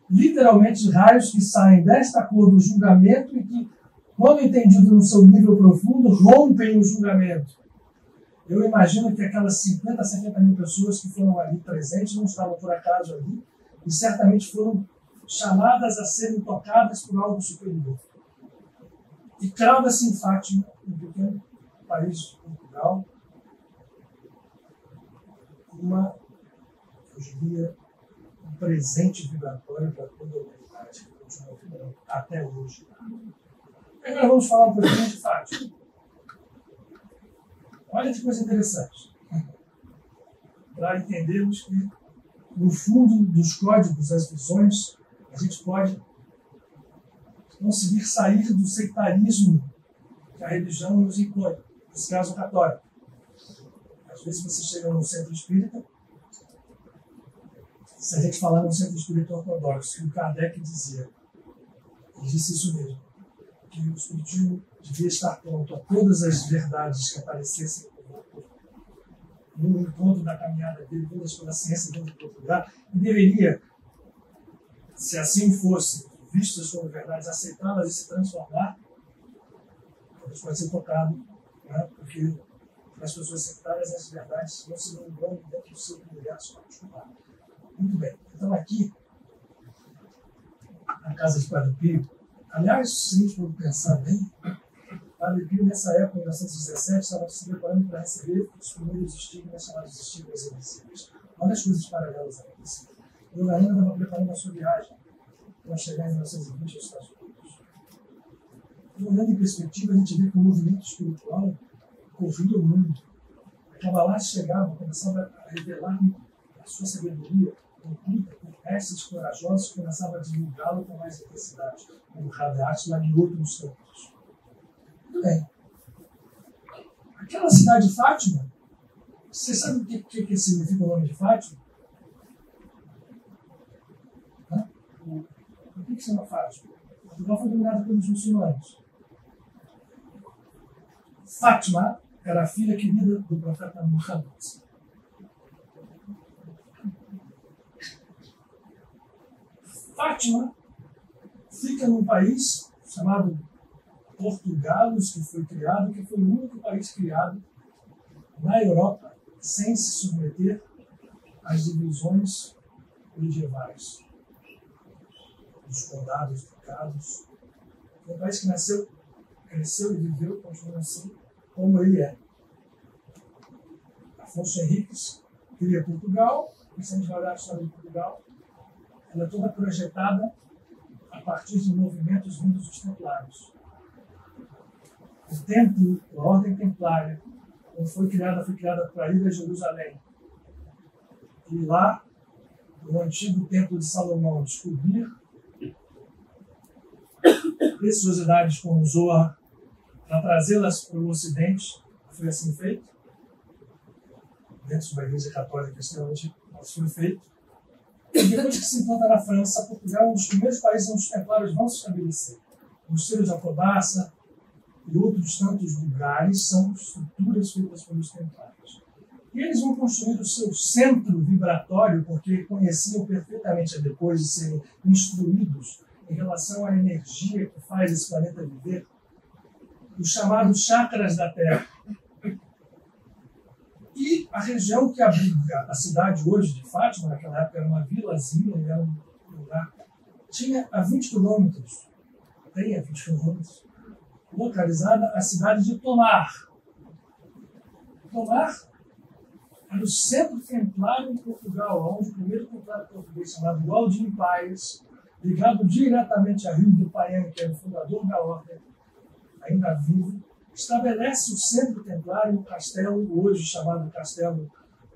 literalmente raios que saem desta cor do julgamento e que, quando entendido no seu nível profundo, rompem o julgamento. Eu imagino que aquelas 50, 70 mil pessoas que foram ali presentes não estavam por acaso ali e certamente foram chamadas a serem tocadas por algo superior. E crava-se em Fátima, um pequeno país de Portugal, eu diria, um presente vibratório para toda a humanidade que continua vibrando até hoje. Agora vamos falar um pouquinho de Fátima. Olha que coisa interessante. Para entendermos que, no fundo dos códigos das visões, a gente pode conseguir sair do sectarismo que a religião nos impõe, nesse caso católico. Às vezes você chega num centro espírita, se a gente falar num centro espírita ortodoxo, que o Kardec dizia, ele disse isso mesmo, que o espiritismo devia estar pronto a todas as verdades que aparecessem no encontro da caminhada dele, todas pela ciência dentro do outro lugar, e deveria, se assim fosse, vistas como verdades, aceitá-las e se transformar, talvez pode ser tocado, né? Porque para as pessoas sectárias as verdades não se lembrando dentro do seu universo particular. Muito bem, então aqui, na casa de Padre Pio, aliás, se a gente for pensar bem, Padre Pio, nessa época, em 1917, estava se preparando para receber os primeiros estigmas chamados estigmas invisíveis. Olha as coisas paralelas acontecendo. Eu ainda estava preparando a sua viagem para chegar em 1920 aos Estados Unidos. E olhando em perspectiva, a gente vê que o movimento espiritual corria o mundo. A Kabbalah chegava, começava a revelar a sua sabedoria oculta por testes corajosos que começava a divulgá-lo com mais intensidade, como Haddad lá em outros campos. Muito bem. Aquela cidade de Fátima, você sabe o que significa o nome de Fátima? Por que se chama Fátima? Portugal foi dominado pelos muçulmanos. Fátima era a filha querida do profeta Muhammad. Fátima fica num país chamado Portugal, que foi criado, que foi o único país criado na Europa sem se submeter às divisões medievais dos condados, ducados. É um país que nasceu, cresceu e viveu, continua assim, como ele é. Afonso Henriques cria Portugal, e se a gente vai olhar a história de Portugal, ela é toda projetada a partir de movimentos vindos dos templários. O templo, a ordem templária, quando foi criada para ir a Jerusalém. E lá, no antigo templo de Salomão, descobrir preciosidades como o Zohar, para trazê-las para o Ocidente, foi assim feito. Dentro de uma igreja católica, extremamente foi feito. E depois que se encontra na França, Portugal é um dos primeiros países onde os templários vão se estabelecer. O mosteiro de Alcobaça, e outros tantos lugares são estruturas feitas pelos templários. E eles vão construir o seu centro vibratório, porque conheciam perfeitamente, depois de serem instruídos em relação à energia que faz esse planeta viver, os chamados chakras da Terra. E a região que abriga a cidade hoje de Fátima, naquela época era uma vilazinha, era um lugar, tinha a 20 quilômetros, tem a 20 quilômetros, localizada a cidade de Tomar. Tomar era o centro templário em Portugal, onde o primeiro templário português, chamado Godinho Paes, ligado diretamente a Rio do Paião, que era o fundador da ordem, ainda vivo, estabelece o centro templário no castelo, hoje chamado Castelo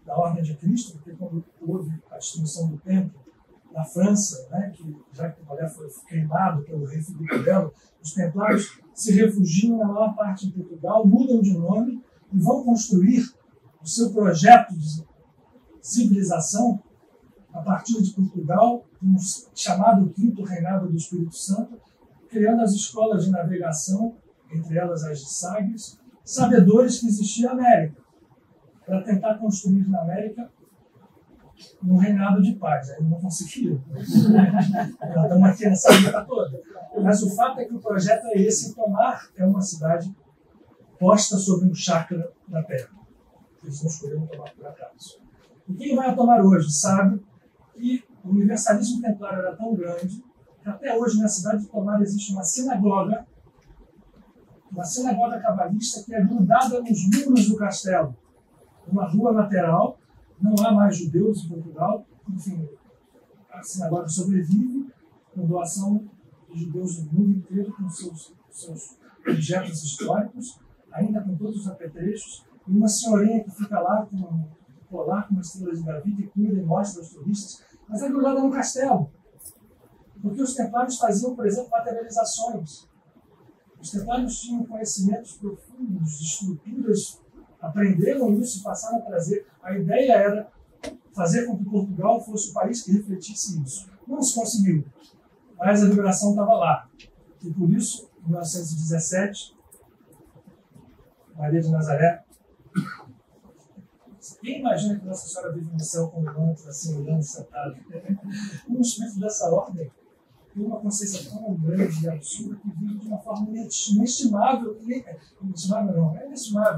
da Ordem de Cristo, porque quando houve a destruição do templo na França, né, que já que o Colé foi queimado pelo rei Filipe Belo, os templários se refugiam na maior parte em Portugal, mudam de nome e vão construir o seu projeto de civilização a partir de Portugal, chamado Quinto Reinado do Espírito Santo, criando as escolas de navegação, entre elas as de Sagres, sabedores que existia a América, para tentar construir na América um reinado de paz. Aí não conseguiram. Nós estamos aqui nessa luta toda. Mas o fato é que o projeto é esse: Tomar é uma cidade posta sobre um chakra da Terra. Eles não escolheram Tomar por acaso. E quem vai a Tomar hoje sabe que o universalismo templário era tão grande que até hoje na cidade de Tomar existe uma sinagoga cabalista que é grudada nos muros do castelo, uma rua lateral. Não há mais judeus em Portugal, enfim, a sinagoga sobrevive com doação de judeus do mundo inteiro, com seus objetos históricos, ainda com todos os apetrechos, e uma senhorinha que fica lá com um colar com uma estrela de Davi que cuida e mostra aos turistas, mas é grudada no castelo, porque os templários faziam, por exemplo, materializações. Os templários tinham conhecimentos profundos de estruturas, aprenderam isso e passaram a trazer. A ideia era fazer com que Portugal fosse o país que refletisse isso. Não se conseguiu, mas a vibração estava lá. E por isso, em 1917, Maria de Nazaré, quem imagina que Nossa Senhora vive no céu com mantos, assim, olhando, sentado? Um espírito dessa ordem tem uma consciência tão grande e absurda que vive de uma forma inestimável,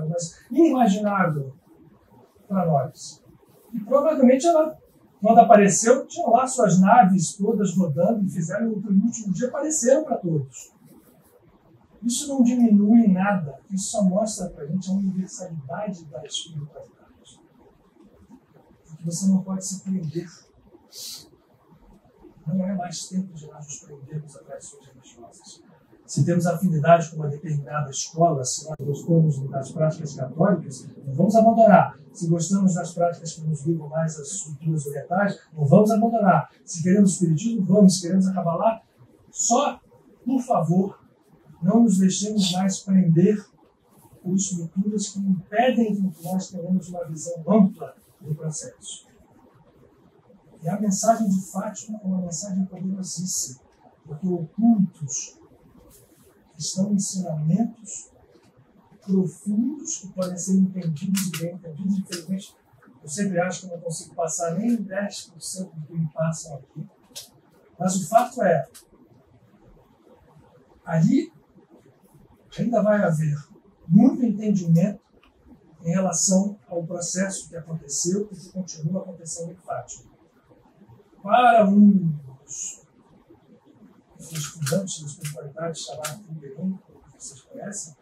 mas inimaginável para nós. E provavelmente ela, quando apareceu, tinha lá suas naves todas rodando e fizeram o que no último dia apareceram para todos. Isso não diminui nada, isso só mostra para a gente a universalidade da espiritualidade. Porque você não pode se prender. Não é mais tempo de nós nos prendermos a tradições religiosas. Se temos afinidade com uma determinada escola, se nós gostamos das práticas católicas, não vamos abandonar. Se gostamos das práticas que nos ligam mais às culturas orientais, não vamos abandonar. Se queremos espiritismo, vamos. Se queremos acabar lá, só, por favor, não nos deixemos mais prender por estruturas que impedem que nós tenhamos uma visão ampla do processo. E a mensagem de Fátima é uma mensagem poderosíssima, porque ocultos estão ensinamentos profundos que podem ser entendidos e bem entendidos. Infelizmente, eu sempre acho que eu não consigo passar nem 10% do que me passam aqui. Mas o fato é, ali ainda vai haver muito entendimento em relação ao processo que aconteceu e que continua acontecendo em Fátima. Para um dos estudantes da espiritualidade chamado Figueiredo, que vocês conhecem,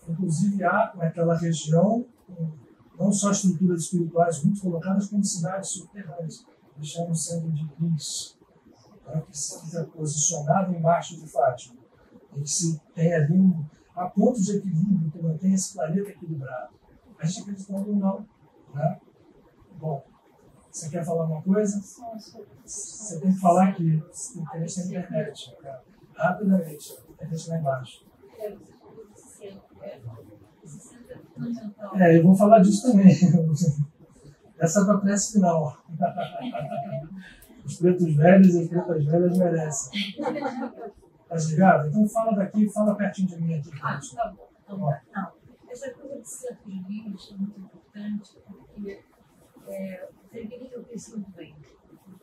inclusive há naquela região não só estruturas espirituais muito colocadas, como cidades subterrâneas. Eles chamam o centro de Gris, que fica posicionado embaixo de Fátima. E que se tem ali há pontos de equilíbrio que mantém esse planeta equilibrado. A gente acredita ou não, né? Bom, você quer falar uma coisa? Você tem que falar aqui. Você tem interesse na internet. Rapidamente. A internet lá embaixo. Eu vou falar disso também. Essa é a prece final. Os pretos velhos e as pretas velhas merecem. Tá ligado? Então fala daqui, fala pertinho de mim aqui. Tá bom. Então, não. Essa coisa de centros vivos é muito importante, porque o Frederico pensou muito bem,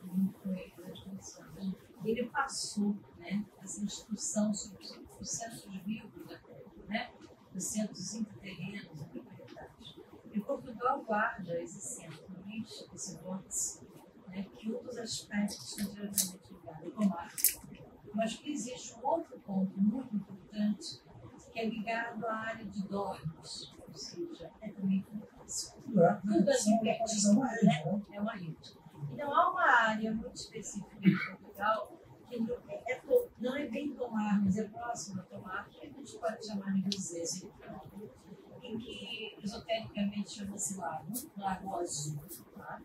muito com ele nas discussões. Ele passou, né, essa instrução sobre os centros vivos da terra, né, os centros interterrenos e proprietários. E Portugal guarda esse centro, esse vórtice, né, que um dos aspectos está diretamente ligado com a marca. Mas que existe um outro ponto muito importante, que é ligado à área de dormes, ou seja, é também complexo. Tudo ali pertinho, né? É uma rede. Então, há uma área muito específica em Portugal que não é bem Tomar, mas é próximo a Tomar, que a gente pode chamar de Guzês, em que esotericamente chama-se Lago Azul, tá?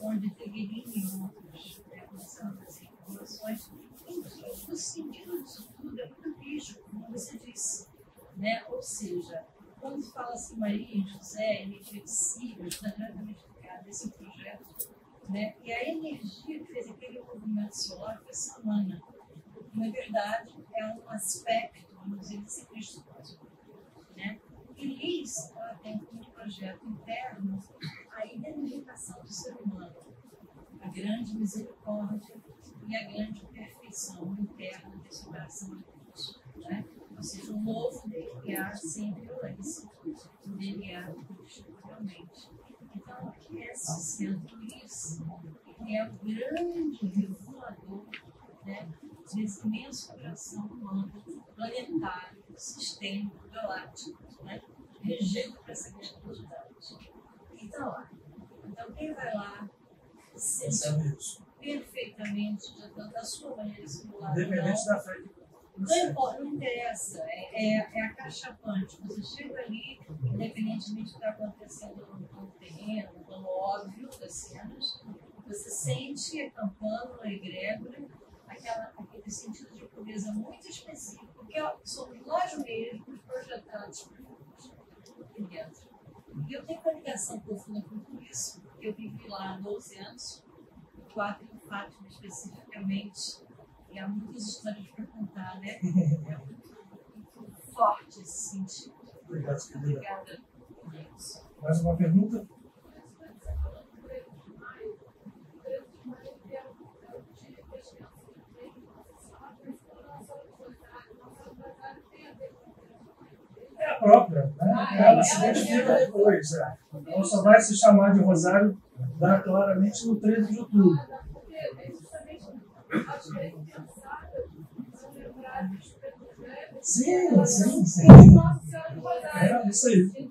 Onde Figueirinho e outros começaram a fazer informações. O sentido disso tudo é muito rígido, como você disse, né? Ou seja, quando se fala assim, Maria e José, reflexível, está diretamente ligado a esse projeto, né? E a energia que fez aquele movimento solar foi Samana. Na verdade, é um aspecto, vamos dizer, desse Cristo cósmico, né? E Liz, ela tem um projeto interno, a identificação do ser humano, a grande misericórdia e a grande perfeição interna desse coração de Deus, né? Ou seja, o novo DNA sem violência, o DNA do Cristo realmente. Então, esse centro Liz é o grande regulador, né, desse imenso coração humano, planetário, sistêmico, galáctico, né, regendo para essa grandiosidade. Então, quem vai lá sente perfeitamente, da sua maneira singular, Independente da fé que não interessa, é a caixa quântica. Você chega ali, independentemente do que está acontecendo no terreno, no plano óbvio das cenas, você sente a campana, a egrégora, aquele sentido de pureza muito específico, porque somos nós mesmos projetados aqui dentro. E eu tenho uma ligação profunda com tudo isso. Eu vivi lá há 12 anos, 4 em Fátima especificamente, e há muitas histórias para contar, né? É muito forte esse sentido. Obrigado, Obrigada. Mais uma pergunta? É a própria, né? Ela se identifica depois. Ela só vai se chamar de Rosário claramente no 13 de outubro. Sim. É isso aí.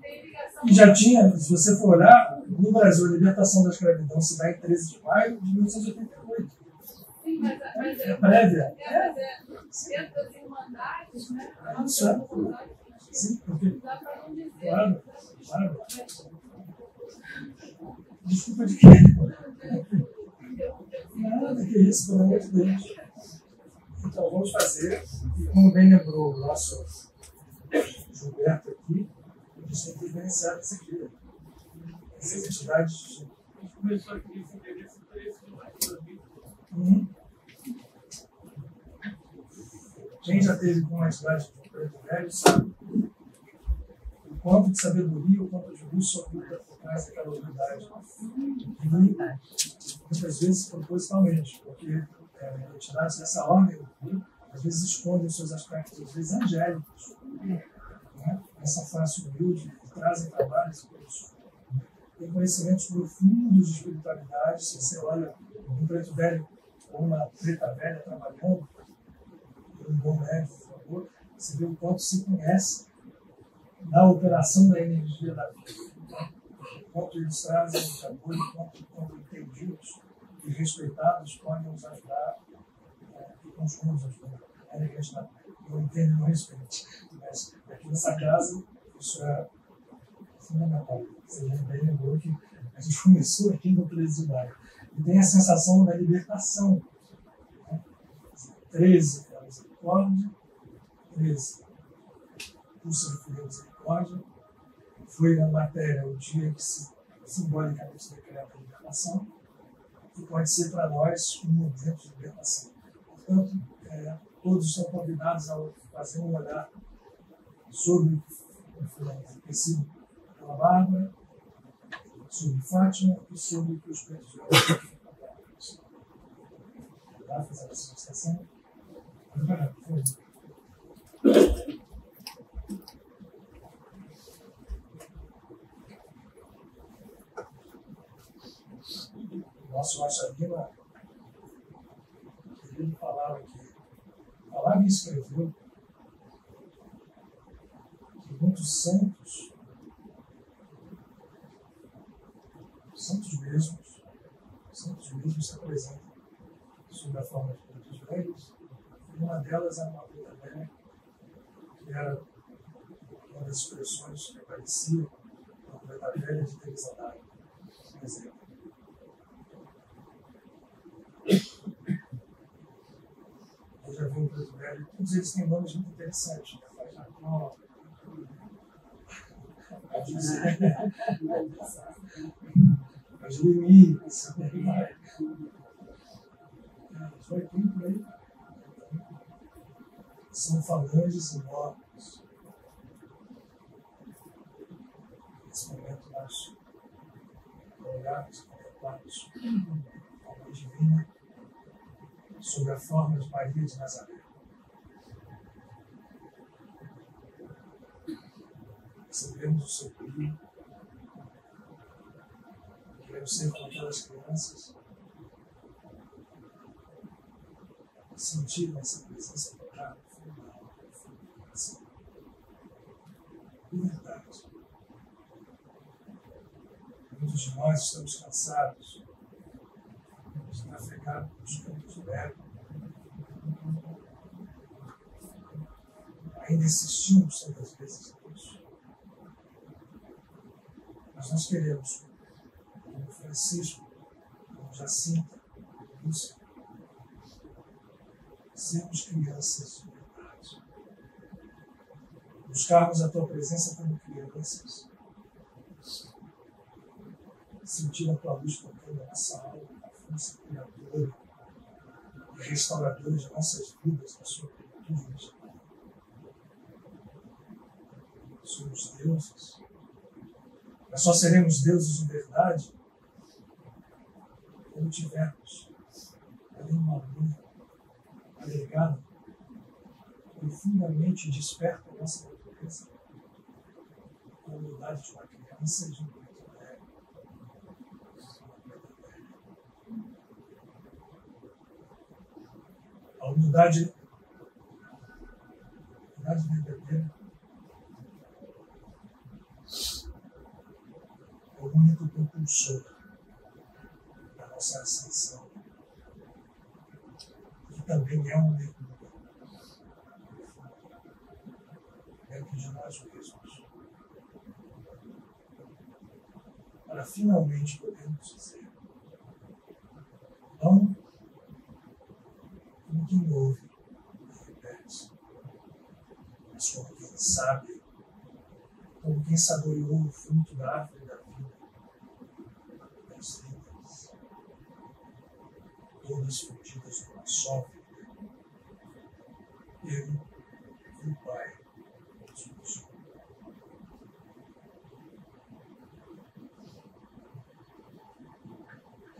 E já tinha, se você for olhar, no Brasil, a libertação da escravidão se dá em 13 de maio de 1888. Sim, mas É prévia. dentro das irmandades, né? Isso é. Sim, porque. Dá para não dizer. Claro. Desculpa de quê? Nada, que isso, pelo amor de Deus. Então, vamos fazer, e como bem lembrou o nosso Gilberto aqui, a gente tem que diferenciar isso aqui. Essas entidades. A gente começou aqui esse endereço 13 de maio de 2000. Quem já teve com uma entidade de preto velho sabe o quanto de sabedoria, o quanto de luz se oculta por trás daquela unidade. E muitas vezes propositalmente, porque entidades dessa ordem, às vezes escondem os seus aspectos, às vezes angélicos, né? Essa face humilde, trazem trabalhos por isso. Tem conhecimentos profundos de espiritualidade. Se você olha um preto velho ou uma preta velha trabalhando, um bom médico, por favor, você vê o quanto se conhece da operação da energia da vida. O quanto eles trazem de amor, o quanto entendidos e respeitados podem nos ajudar e continuam nos ajudando. É que a gente não entende e não respeita. Mas aqui nessa casa, isso é fundamental. Você bem lembrou que a gente começou aqui no 13 de maio. E tem a sensação da libertação. 13 é a misericórdia, 13 pulsa de fogo da misericórdia. Foi na matéria o dia que simbolicamente se decreta a libertação. E pode ser para nós um movimento de libertação. Portanto, todos são convidados a fazer um olhar sobre o que tem sido pela Bárbara, sobre Fátima e sobre o que os pretos de hoje. Tá? Fazer essa discussão. O nosso Rocha Lima, ele falava e escreveu que muitos santos mesmos se apresentam sob a forma de pretos velhos, e uma delas era uma preta velha, que era uma das expressões que aparecia na preta velha de Teresa d'Ávila, por exemplo. Eu já vi um preto velho, todos eles têm nomes muito interessantes, né? Faz Jacó, a Jeremias, foi tudo por aí. São falanges enormes. Nesse momento nós olhamos, contemplamos a luz divina sob a forma de Maria de Nazaré. Recebemos o seu brilho, queremos ser como aquelas crianças, sentir essa presença tocar no fundo da alma, no fundo do coração. Liberdade. Muitos de nós estamos cansados de trafegar nos campos do ego. Ainda insistimos tantas vezes nisso. Mas nós queremos, como Francisco, como Jacinta, como Lúcia, sermos crianças de verdade. Buscarmos a tua presença como crianças. Sentir a tua luz tocando na nossa alma, a força criadora e restauradora de nossas vidas, na sua plenitude original. Somos deuses. Mas só seremos deuses de verdade quando tivermos ali uma luz agregada, profundamente desperta a nossa natureza, com a humildade de uma criança e de um preto velho. A humildade verdadeira é o único propulsor da nossa ascensão, que também é um mergulho dentro de nós mesmos, para finalmente podermos dizer, não como quem ouve e repete, mas como quem sabe, como quem saboreou o fruto da árvore da vida, das vidas, todas fundidas numa só vida. Eu e o Pai somos um.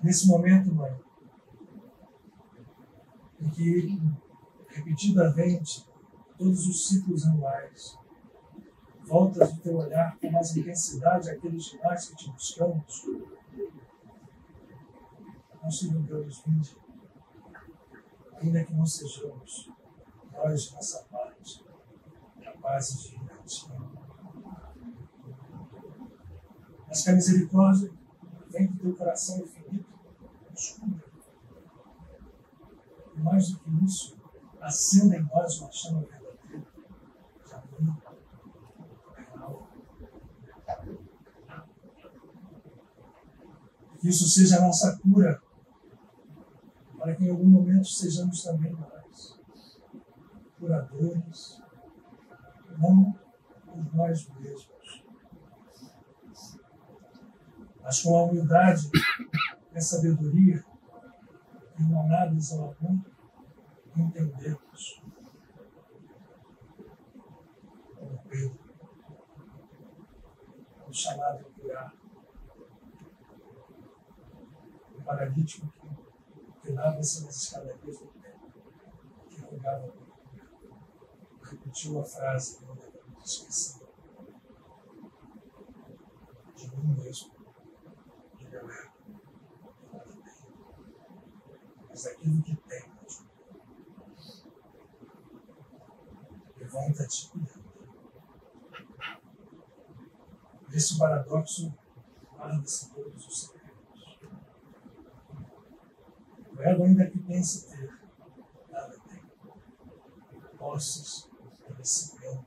Nesse momento, mãe, em que repetidamente todos os ciclos anuais voltas o teu olhar com mais intensidade àqueles de nós que te buscamos, nós te rogamos, vinde, ainda que não sejamos nós de nossa parte capazes de ir a ti. Mas que a misericórdia vem do teu coração infinito, nos cubra. E mais do que isso, acenda em nós uma chama verdadeira, de amor, real. Que isso seja a nossa cura, para que em algum momento sejamos também nós curadores, não por nós mesmos, mas com a humildade e a sabedoria irmanadas ao amor, entendemos o chamado a curar. O paralítico que lá desceu nas escadarias do templo, que rogava por cura, repetiu a frase que eu não esqueci. De mim mesmo, de meu ego, eu nada tenho, mas aquilo que tenho, levanta-te e anda. Esse paradoxo guarda-se todos os segredos. O ego, ainda que pense ter, nada tem. Posses, conhecimento,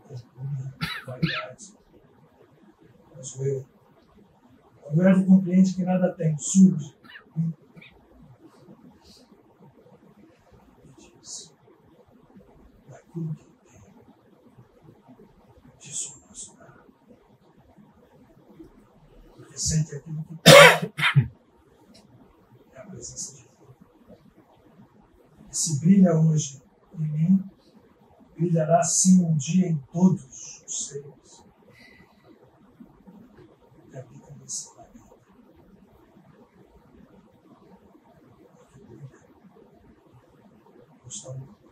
orgulho, vaidade. Mas o eu, quando o ego compreende que nada tem, surge e diz: daquilo que tenho, disso posso dar. Porque sei que aquilo que tenho é a presença de Deus. E se brilha hoje em mim, brilhará sim um dia em todos os seres que habitam nesse planeta. Porque brilha, pois está oculta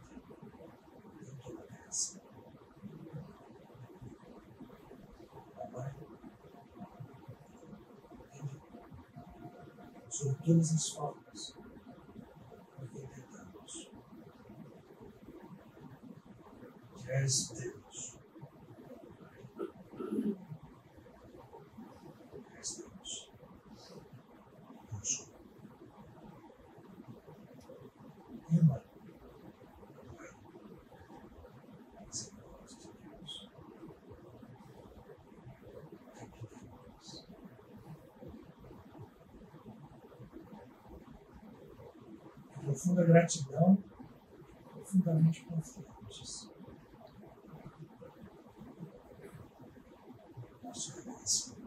em toda a criação. A Mãe, sobre todas as formas, porque entendamos que és Deus. És Deus. Eu sou. Irmã, não é? Mas é voz de Deus. Repitemos. Com profunda gratidão, profundamente confiantes. Nosso reconhecimento.